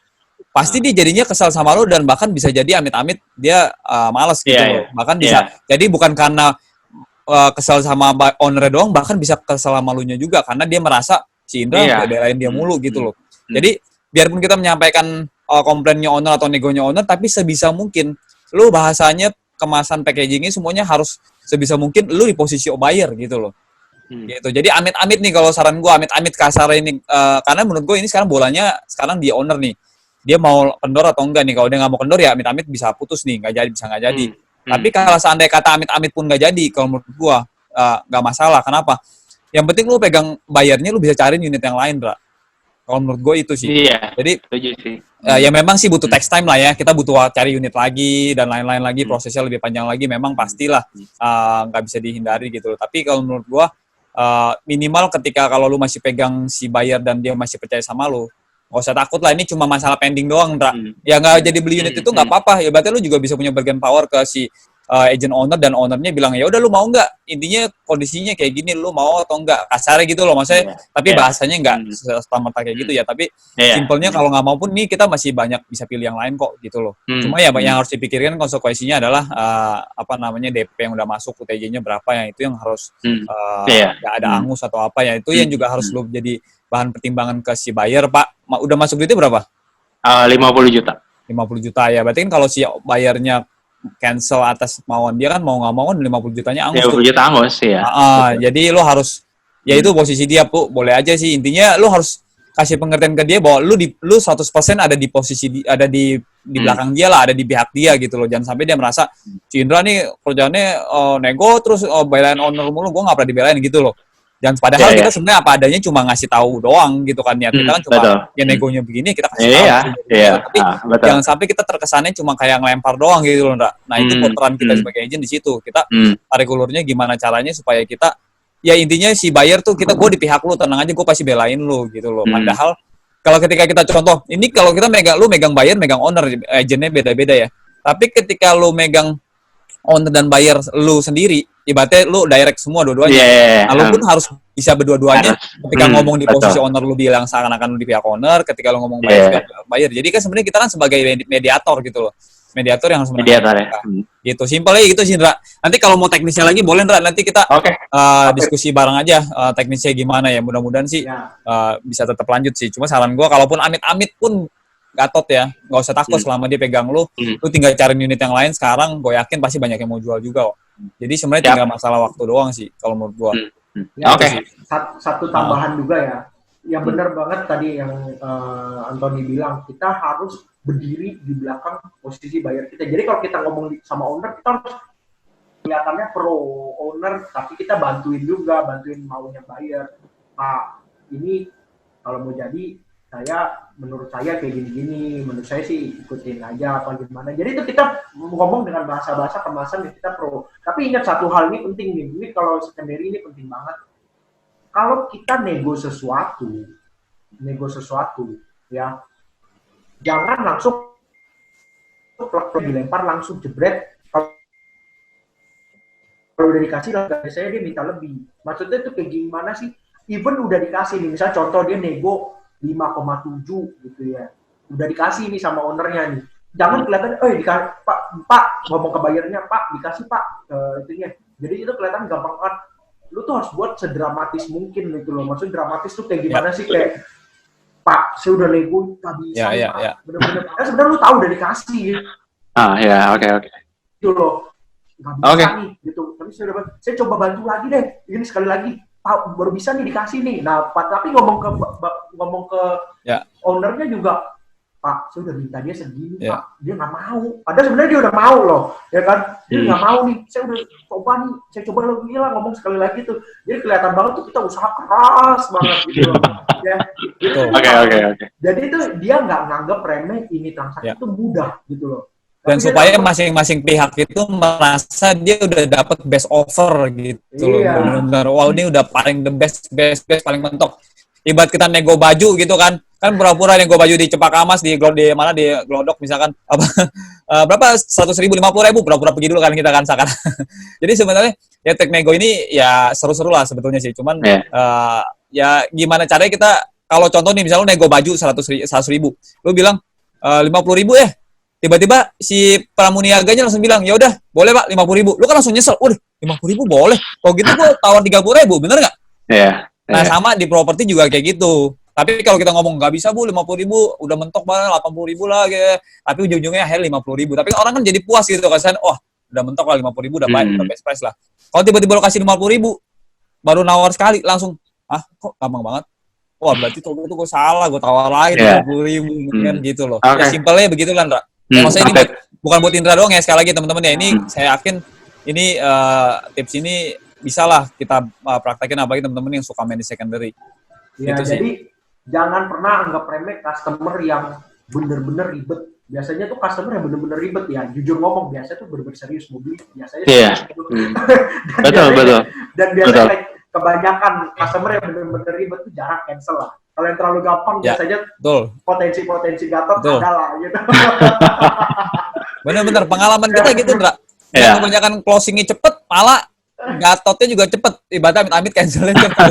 Pasti dia jadinya kesal sama lu dan bahkan bisa jadi amit-amit dia malas gitu loh. Bahkan bisa jadi bukan karena kesal sama owner doang, bahkan bisa kesal sama lunya juga karena dia merasa si Indra belain dia mulu gitu loh. Jadi biarpun kita menyampaikan komplainnya owner atau negonya owner, tapi sebisa mungkin lu bahasanya, kemasan packagingnya semuanya harus sebisa mungkin lu di posisi buyer gitu loh. Gitu. Jadi amit-amit nih kalau saran gue, amit-amit kasar ini karena menurut gue ini sekarang bolanya sekarang di owner nih. Dia mau kendor atau enggak nih. Kalau dia nggak mau kendor ya amit-amit bisa putus nih, bisa nggak jadi. Tapi kalau seandainya kata amit-amit pun nggak jadi, kalau menurut gue nggak masalah. Kenapa? Yang penting lu pegang bayarnya, lu bisa cari unit yang lain, Bra. Kalau menurut gue itu sih. Jadi ya memang sih butuh text time lah ya. Kita butuh cari unit lagi dan lain-lain lagi, prosesnya lebih panjang lagi. Memang pastilah nggak bisa dihindari gitu. Tapi kalau menurut gue minimal ketika kalau lu masih pegang si buyer dan dia masih percaya sama lu, nggak usah takut lah, ini cuma masalah pending doang, Ndra. Ya nggak jadi beli unit itu nggak apa-apa. Ya berarti lu juga bisa punya bargain power ke si agent owner, dan ownernya bilang ya udah lu mau nggak, intinya kondisinya kayak gini, lu mau atau enggak, kasarnya gitu loh maksudnya. Tapi bahasanya nggak serta-merta kayak gitu ya, tapi simpelnya kalau nggak mau pun nih kita masih banyak bisa pilih yang lain kok gitu loh. Cuma ya yang harus dipikirkan konsekuensinya adalah DP yang udah masuk, UTJ-nya berapa, yang itu yang harus nggak ada angus atau apa ya, itu yang juga harus lu jadi bahan pertimbangan ke si buyer. Pak, udah masuk duitnya berapa? 50 juta. 50 juta ya, berarti kan kalau si bayarnya cancel atas kemauan dia, kan mau nggak mau kan 50 jutanya angus. 50 juta angus ya. Jadi lo harus ya itu posisi dia, Bu. Boleh aja sih, intinya lo harus kasih pengertian ke dia bahwa lu 100% ada di posisi ada di belakang dia lah, ada di pihak dia gitu loh. Jangan sampai dia merasa si Indra nih kerjaannya nego terus belain owner mulu, gue nggak pernah dibelain gitu loh. Dan padahal kita sebenarnya apa adanya cuma ngasih tahu doang gitu kan, niat kita kan cuma ya negonya begini kita kasih tahu. Tapi jangan sampai kita terkesannya cuma kayak ngelempar doang gitu loh, Ndra. Nah itu peran kita sebagai agent di situ. Kita tarik ulurnya gimana caranya supaya kita ya intinya si buyer tuh gue di pihak lu, tenang aja gue pasti belain lu gitu loh. Padahal kalau ketika kita contoh ini, kalau kita lu megang buyer, megang owner, agentnya beda-beda ya. Tapi ketika lu megang owner dan buyer lu sendiri, ibaratnya lu direct semua dua-duanya. Lu pun harus bisa berdua-duanya. Ketika ngomong di posisi owner, lu bilang seakan-akan lu di pihak owner. Ketika lu ngomong buyer. Jadi kan sebenarnya kita kan sebagai mediator gitu loh. Mediator yang harus menentukan. Gitu, simpelnya gitu sih, Ndra. Nanti kalau mau teknisnya lagi boleh, Ndra. Nanti kita diskusi bareng aja teknisnya gimana ya. Mudah-mudahan sih bisa tetap lanjut sih. Cuma saran gue, kalaupun amit-amit pun gatot ya, nggak usah takut selama dia pegang lu tinggal cari unit yang lain. Sekarang gue yakin pasti banyak yang mau jual juga kok. Jadi sebenarnya tinggal masalah waktu doang sih kalau menurut gue. Satu tambahan juga ya, yang benar banget tadi yang Anthony bilang, kita harus berdiri di belakang posisi buyer kita. Jadi kalau kita ngomong sama owner, kita harus kelihatannya pro owner, tapi kita bantuin maunya buyer. Pak, ini kalau mau jadi menurut saya kayak gini-gini, menurut saya sih ikutin aja apa gimana. Jadi itu kita ngomong dengan bahasa-bahasa kemasan yang kita pro. Tapi ingat satu hal, ini penting nih, ini kalau secondary ini penting banget. Kalau kita nego sesuatu ya, jangan langsung dilempar langsung jebret. Kalau udah dikasih lah, saya dia minta lebih. Maksudnya itu kayak gimana sih? Even udah dikasih nih, misal contoh dia nego 5,7 gitu ya. Udah dikasih nih sama ownernya nih. Jangan kelihatan, Pak, ngomong ke bayarnya, Pak, dikasih Pak, itunya. Jadi itu kelihatan gampang kan. Lu tuh harus buat sedramatis mungkin gitu loh. Maksudnya dramatis tuh kayak gimana sih, kayak Pak, saya udah nego, tak bisa, Pak. Bener-bener. Sebenarnya lu tahu udah dikasih gitu. Oke. Gitu loh. Gak bisa nih, gitu. Tapi saya coba bantu lagi deh. Ini sekali lagi. Pak, baru bisa nih dikasih nih. Nah, tapi ngomong ke ownernya juga, Pak, saya udah minta dia segini, Pak. Dia nggak mau. Padahal sebenarnya dia udah mau loh, ya kan? Dia nggak mau nih. Saya udah coba nih. Saya coba lagi lah ngomong sekali lagi tuh. Jadi kelihatan banget tuh kita usaha keras banget gitu loh. Ya. Oke. Jadi itu dia nggak nganggep remeh ini transaksi itu mudah gitu loh. Dan supaya masing-masing pihak itu merasa dia udah dapat best offer gitu loh. Benar-benar, wow ini udah paling the best paling mentok. Ibarat kita nego baju gitu kan pura-pura nego baju di Cempaka Mas di Glodok misalkan berapa 100.000 50.000 pura-pura pergi dulu kan kita kan seakan. Jadi sebenarnya ya tech nego ini ya seru-seru lah sebetulnya sih. Cuman ya gimana caranya kita kalau contoh nih misalnya lu nego baju 100.000 lu bilang 50.000 tiba-tiba si pramuniaganya langsung bilang, ya udah, boleh Pak, 50.000. Lu kan langsung nyesel, udah, 50.000 boleh. Kalau gitu gua tawar 30.000, bener nggak? Iya. Nah sama di properti juga kayak gitu. Tapi kalau kita ngomong nggak bisa Bu, 50.000 udah mentok banget, 80.000 lah, gitu. Tapi ujung-ujungnya akhirnya 50.000. Tapi orang kan jadi puas gitu kan, udah mentok lah 50.000 udah baik, udah best price lah. Kalau tiba-tiba lu kasih 50.000, baru nawar sekali langsung, kok gampang banget. Wah berarti itu gue salah, gue tawar lagi 50.000 kan gitu loh. Ya simpelnya begitu kan, Ra. Maksudnya ini bukan buat Indra doang ya, sekali lagi teman-teman ya, ini saya yakin ini tips ini bisa lah kita praktekin apalagi teman-teman yang suka main di secondary. Ya, gitu jadi jangan pernah anggap remeh customer yang bener-bener ribet. Biasanya tuh customer yang bener-bener ribet ya, jujur ngomong, biasanya tuh bener-bener serius mau beli, biasanya betul. Dan biasanya kebanyakan customer yang bener-bener ribet tuh jarang cancel lah. Kalau yang terlalu gampang biasanya potensi gatot ada lah gitu. Bener-bener pengalaman kita gitu, Ndra. Yang kebanyakan closingnya cepet, malah gatotnya juga cepet. Ibaratnya amit-amit cancelnya cepet.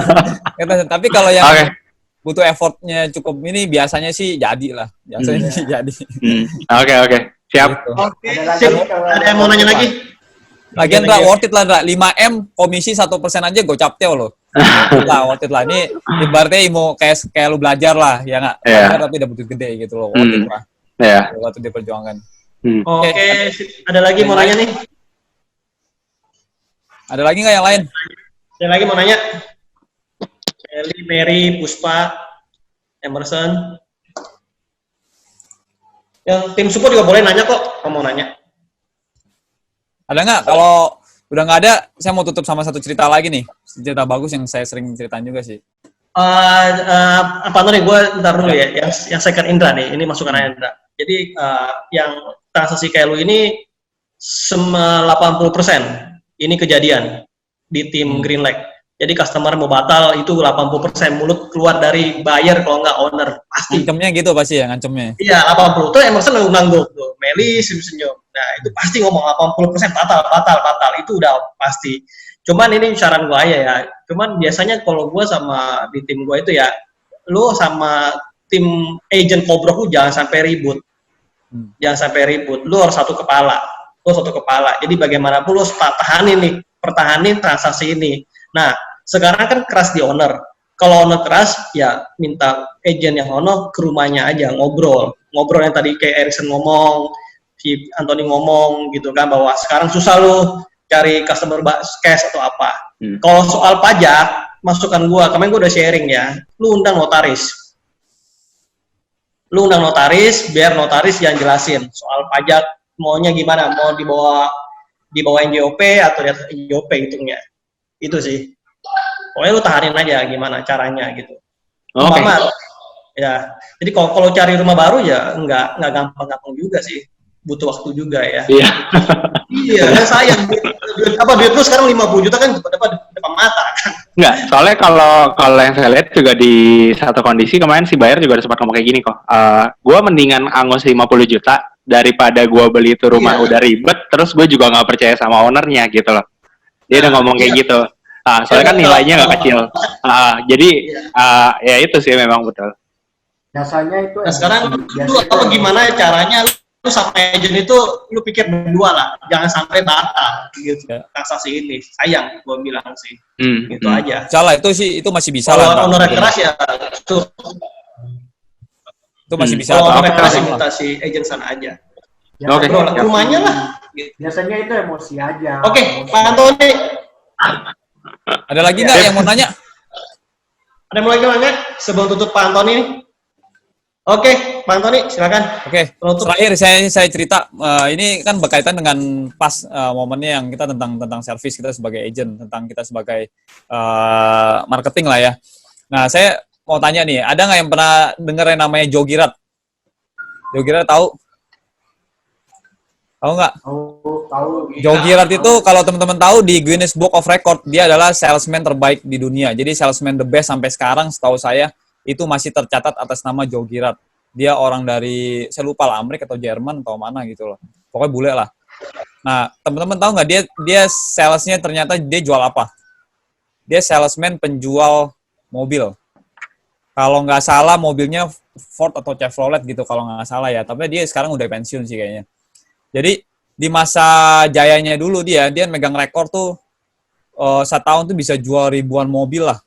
Tapi kalau yang butuh effortnya cukup ini biasanya sih jadi lah. Biasanya sih jadi. Oke. Siap. Ada yang mau nanya lagi? Lagian Ndra, worth it lah Ndra, 5M komisi 1% aja gocap teo loh. Worth it lah. Ini ibaratnya mau kayak lu belajar lah, ya nggak? Belajar tapi dapat duit gede gitu loh, worth it lah. Waktu diperjuangkan. Oke, ada lagi mau nanya nih? Ada lagi nggak yang lain? Ada lagi mau nanya? Eli, Mary, Puspa, Emerson. Yang tim support juga boleh nanya kok, kalau mau nanya. Ada nggak? Kalau udah nggak ada, saya mau tutup sama satu cerita lagi nih. Cerita bagus yang saya sering ceritain juga sih. Apa nih? Gue ntar dulu ya. Yang second Indra nih. Ini masukan Indra. Jadi yang transaksi kayak lu ini 80% ini kejadian di tim Green Lake. Jadi customer mau batal itu 80% mulut keluar dari buyer kalau nggak owner pasti. Ngancemnya gitu pasti ya, ngancemnya. Iya 80. Tuh Emerson nanggung tuh. Meli senyum. Nah itu pasti ngomong 80% batal itu udah pasti. Cuman ini saran gue aja ya. Cuman biasanya kalau gue sama di tim gue itu ya, lu sama tim agent Kobrok lu jangan sampai ribut. Jangan sampai ribut. Lu harus satu kepala. Jadi bagaimanapun lu harus pertahanin transaksi ini. Nah sekarang kan keras di owner. Kalau owner keras, ya minta agent yang ono ke rumahnya aja ngobrol yang tadi kayak Erikson ngomong, si Anthony ngomong gitu kan, bahwa sekarang susah lo cari customer cash atau apa. Kalau soal pajak, masukan kemarin gua udah sharing ya, lu undang notaris, biar notaris yang jelasin soal pajak maunya gimana, mau dibawa di bawah JOP atau di atas JOP hitungnya. Itu sih. Pokoknya lu tahanin aja gimana caranya gitu. Oke. Umpama, ya. Jadi kalau cari rumah baru ya nggak gampang-gampang juga sih. Butuh waktu juga ya. Iya. Iya, kan sayang. Duit lu sekarang 50 juta kan depan mata kan. Enggak, soalnya kalau yang saya lihat juga di satu kondisi kemarin si buyer juga ada sempat ngomong kayak gini kok. Gue mendingan angus 50 juta daripada gue beli itu rumah Iya. udah ribet, terus gue juga nggak percaya sama ownernya gitu loh. Dia udah ngomong kayak iya. gitu. Soalnya kan nilainya nggak kecil. Jadi ya itu sih memang betul. Biasanya itu Nah sekarang biasanya lu apa gimana caranya lu sama agent itu lu pikir berdua lah, jangan sampai batal gitu transaksi ini. Sayang gua bilang sih. Gitu aja. Salah itu masih bisa Kalau lah. honorer keras ya Itu masih bisa. kalau honorer Tapi keras lah. minta si agent sana aja. Oke. Bro, rumahnya lah. Gitu. Biasanya itu emosi aja. Oke, Pak Antoni. Ada lagi nggak yang mau nanya? Ada yang mau lagi nanya sebelum tutup Pak Antoni nih? Oke, Pak Antoni silakan. Oke, terakhir saya cerita, ini kan berkaitan dengan pas momennya yang kita tentang service kita sebagai agent, tentang kita sebagai marketing lah ya. Nah, saya mau tanya nih, ada nggak yang pernah dengar yang namanya Joe Girard? Joe Girard tahu? Tahu nggak? Tahu. Joe Girard itu kalau teman-teman tahu di Guinness Book of Record, dia adalah salesman terbaik di dunia. Jadi salesman the best sampai sekarang setahu saya itu masih tercatat atas nama Joe Girard. Dia orang dari, saya lupa lah, Amerika atau Jerman atau mana gitu loh. Pokoknya bule lah. Nah, teman-teman tahu nggak dia salesnya ternyata dia jual apa? Dia salesman penjual mobil. Kalau nggak salah mobilnya Ford atau Chevrolet gitu kalau nggak salah ya. Tapi dia sekarang udah pensiun sih kayaknya. Jadi di masa jayanya dulu dia megang rekor tuh setahun tuh bisa jual ribuan mobil lah.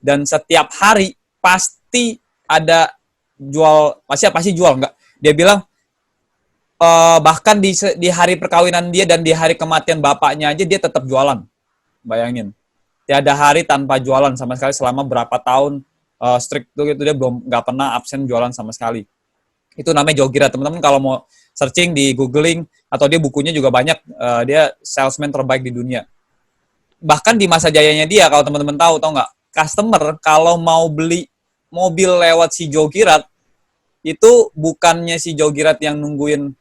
Dan setiap hari pasti ada jual, pasti jual enggak. Dia bilang bahkan di hari perkawinan dia dan di hari kematian bapaknya aja dia tetap jualan. Bayangin. Tiada hari tanpa jualan sama sekali selama berapa tahun strict tuh gitu dia belum nggak pernah absen jualan sama sekali. Itu namanya Joe Girard. Teman-teman kalau mau searching di googling atau dia bukunya juga banyak, dia salesman terbaik di dunia. Bahkan di masa jayanya dia kalau teman-teman tahu nggak, customer kalau mau beli mobil lewat si Joe Girard itu bukannya si Joe Girard yang nungguin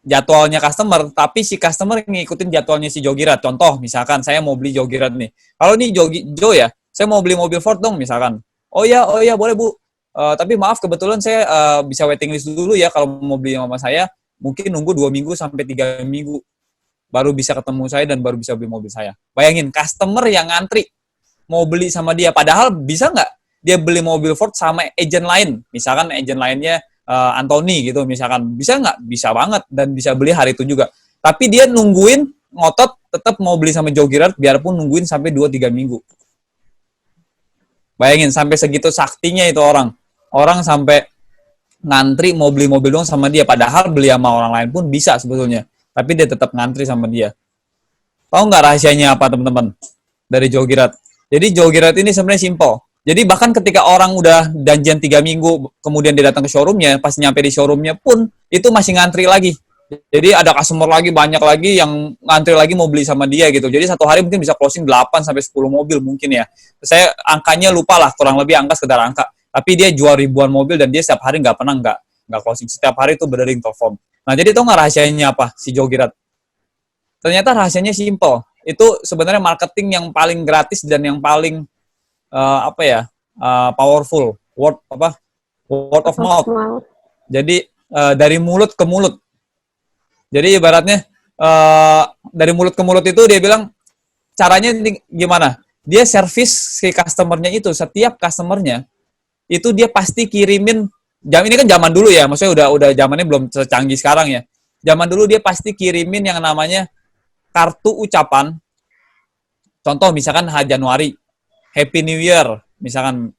jadwalnya customer, tapi si customer ngikutin jadwalnya si Joe Girard. Contoh, misalkan saya mau beli Joe Girard nih. Kalau nih Joe ya, saya mau beli mobil Ford dong misalkan. Oh ya boleh Bu. Tapi maaf kebetulan saya bisa waiting list dulu ya kalau mau beli sama saya. Mungkin nunggu 2 minggu sampai 3 minggu baru bisa ketemu saya dan baru bisa beli mobil saya. Bayangin, customer yang ngantri mau beli sama dia. Padahal bisa nggak dia beli mobil Ford sama agent lain? Misalkan agent lainnya Anthony gitu misalkan. Bisa nggak? Bisa banget. Dan bisa beli hari itu juga. Tapi dia nungguin, ngotot, tetap mau beli sama Joe Girard biarpun nungguin sampai 2-3 minggu. Bayangin, sampai segitu saktinya itu orang. Orang sampai ngantri mau beli mobil dong sama dia. Padahal beli sama orang lain pun bisa sebetulnya. Tapi dia tetap ngantri sama dia. Tahu nggak rahasianya apa teman-teman? Dari Joe Girard. Jadi Joe Girard ini sebenarnya simple. Jadi bahkan ketika orang udah janjian 3 minggu, kemudian dia datang ke showroomnya, pas nyampe di showroomnya pun, itu masih ngantri lagi. Jadi ada customer lagi, banyak lagi yang ngantri lagi mau beli sama dia gitu. Jadi satu hari mungkin bisa closing 8-10 mobil mungkin ya. Saya angkanya lupa lah, kurang lebih angka sekedar angka. Tapi dia jual ribuan mobil dan dia setiap hari nggak pernah nggak closing. Setiap hari itu berdering perform. Nah jadi tau nggak rahasianya apa si Joe Girard? Ternyata rahasianya simple. Itu sebenarnya marketing yang paling gratis dan yang paling powerful. Word of mouth. Jadi dari mulut ke mulut. Jadi ibaratnya dari mulut ke mulut itu dia bilang caranya gimana? Dia service si customernya itu, setiap customernya itu dia pasti kirimin. Ini kan zaman dulu ya, maksudnya udah zamannya belum secanggih sekarang ya. Zaman dulu dia pasti kirimin yang namanya kartu ucapan. Contoh misalkan Januari, Happy New Year, misalkan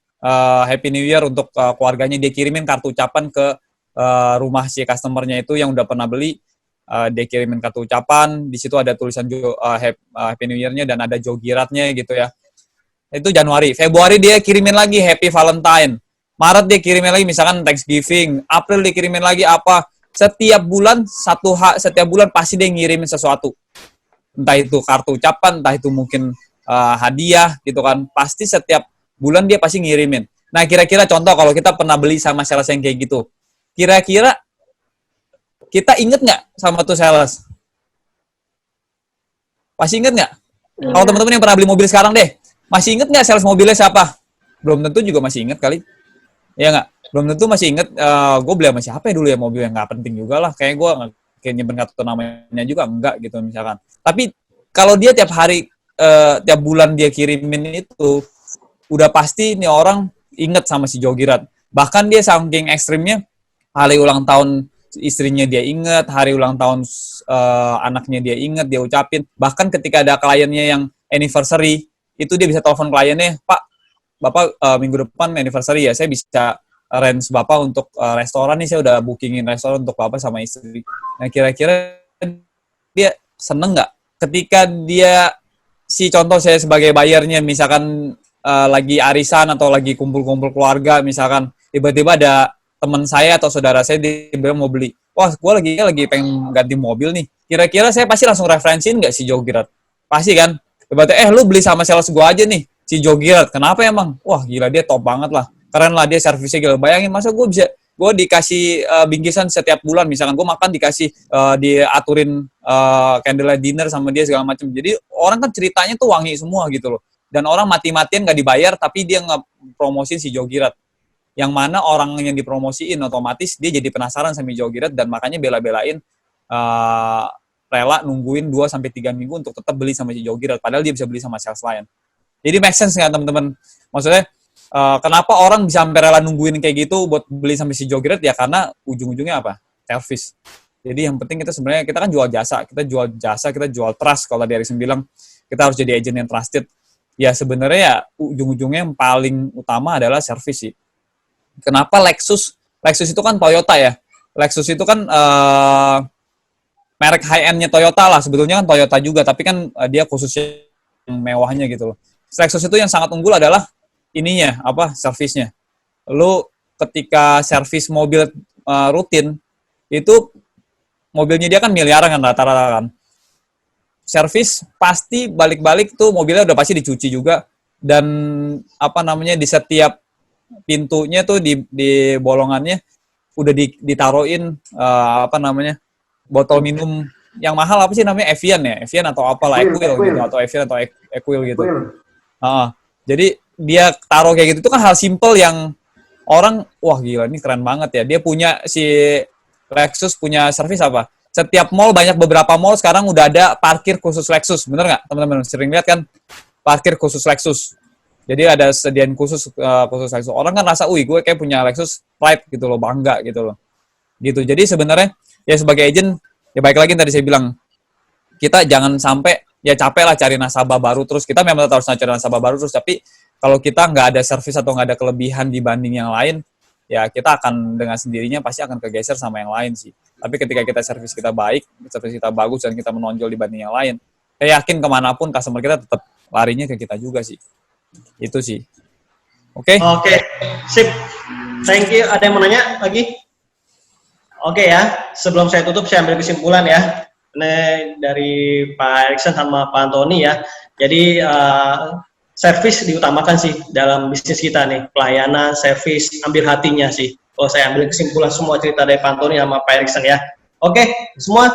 Happy New Year untuk keluarganya, dia kirimin kartu ucapan ke rumah si customernya itu yang udah pernah beli. Dia kirimin kartu ucapan, di situ ada tulisan Happy New Year-nya dan ada Joe Girard-nya gitu ya. Itu Januari. Februari dia kirimin lagi Happy Valentine. Maret dia kirimin lagi misalkan Thanksgiving. April dia kirimin lagi apa? setiap bulan setiap bulan pasti dia ngirimin sesuatu. Entah itu kartu ucapan, entah itu mungkin hadiah gitu kan. Pasti setiap bulan dia pasti ngirimin. Nah, kira-kira contoh kalau kita pernah beli sama sales yang kayak gitu. Kira-kira kita inget nggak sama tuh sales? Pasti inget nggak? Kalau teman-teman yang pernah beli mobil sekarang deh, masih inget nggak sales mobilnya siapa? Belum tentu juga masih inget kali. Iya nggak? Belum tentu masih inget, gue beli sama siapa ya dulu ya mobil yang nggak penting juga lah. Kayaknya gue kayak nyimpen kartu namanya juga enggak gitu misalkan. Tapi kalau dia tiap hari, tiap bulan dia kirimin itu, udah pasti nih orang inget sama si Jogirat. Bahkan dia saking ekstrimnya, hari ulang tahun istrinya dia inget, hari ulang tahun anaknya dia inget, dia ucapin. Bahkan ketika ada kliennya yang anniversary, itu dia bisa telepon kliennya, Pak, Bapak minggu depan anniversary ya, saya bisa range Bapak untuk restoran nih, saya udah bookingin restoran untuk Bapak sama istri. Nah, kira-kira dia seneng nggak ketika dia, si contoh saya sebagai bayarnya, misalkan lagi arisan atau lagi kumpul-kumpul keluarga, misalkan tiba-tiba ada teman saya atau saudara saya dia bilang mau beli, wah gue lagi pengen ganti mobil nih, kira-kira saya pasti langsung referensiin nggak si Jogirat? Pasti kan? Tiba-tiba lu beli sama sales gue aja nih, si Jogirat, kenapa emang? Wah gila, dia top banget lah, keren lah dia, servisnya gila. Bayangin masa gue dikasih bingkisan setiap bulan, misalkan gue makan dikasih diaturin candlelight dinner sama dia segala macam. Jadi orang kan ceritanya tuh wangi semua gitu loh. Dan orang mati-matian nggak dibayar, tapi dia nge-promosin si Jogirat. Yang mana orang yang dipromosiin otomatis dia jadi penasaran sama Jogirat dan makanya bela-belain rela nungguin 2-3 minggu untuk tetap beli sama si Jogirat. Padahal dia bisa beli sama sales lain. Jadi make sense nggak teman-teman? Maksudnya kenapa orang bisa sampai rela nungguin kayak gitu buat beli sama si Jogirat? Ya karena ujung-ujungnya apa? Service. Jadi yang penting kita sebenarnya, kita kan jual jasa, kita jual trust. Kalau dari Erikson bilang kita harus jadi agent yang trusted. Ya sebenarnya ya ujung-ujungnya yang paling utama adalah service sih. Kenapa Lexus itu kan Toyota ya. Lexus itu kan merek high-end-nya Toyota lah. Sebetulnya kan Toyota juga, tapi kan dia khususnya yang mewahnya gitu loh. Lexus itu yang sangat unggul adalah ininya, servisnya. Lu ketika servis mobil rutin, itu mobilnya dia kan miliaran kan rata-rata kan. Servis pasti balik-balik tuh mobilnya udah pasti dicuci juga, dan di setiap pintunya tuh di bolongannya udah ditaruhin botol minum yang mahal, apa sih namanya, Evian atau apalah, Equil gitu, atau Evian atau Equil gitu. Jadi dia taruh kayak gitu, itu kan hal simple yang orang, wah gila ini keren banget ya. Dia punya, si Lexus punya servis apa? Setiap mall, beberapa mall sekarang udah ada parkir khusus Lexus. Bener nggak teman-teman? Sering lihat kan parkir khusus Lexus. Jadi ada sediaan khusus Lexus. Orang kan rasa, gue kayak punya Lexus Pride gitu loh, bangga gitu loh. Gitu. Jadi sebenarnya ya sebagai agent, ya baik lagi tadi saya bilang, kita jangan sampai ya capek lah cari nasabah baru terus. Kita memang harus cari nasabah baru terus, tapi kalau kita nggak ada servis atau nggak ada kelebihan dibanding yang lain, ya kita akan dengan sendirinya pasti akan kegeser sama yang lain sih. Tapi ketika kita servis kita baik, servis kita bagus, dan kita menonjol dibanding yang lain, saya yakin kemanapun customer kita tetap larinya ke kita juga sih. Itu sih. Oke? Oke, sip. Thank you. Ada yang mau nanya lagi? Oke ya, sebelum saya tutup saya ambil kesimpulan ya. Ini dari Pak Erikson sama Pak Antoni ya. Jadi servis diutamakan sih dalam bisnis kita nih. Pelayanan, servis, ambil hatinya sih. Kalau saya ambil kesimpulan semua cerita dari Pak Antoni sama Pak Erikson ya. Oke, semua.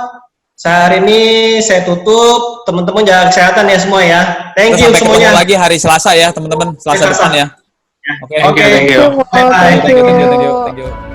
Hari ini saya tutup. Teman-teman jaga kesehatan ya semua ya. Thank you semuanya. Sampai ketemu lagi hari Selasa ya teman-teman. Selasa depan ya. Oke. Thank you. Bye-bye. Thank you.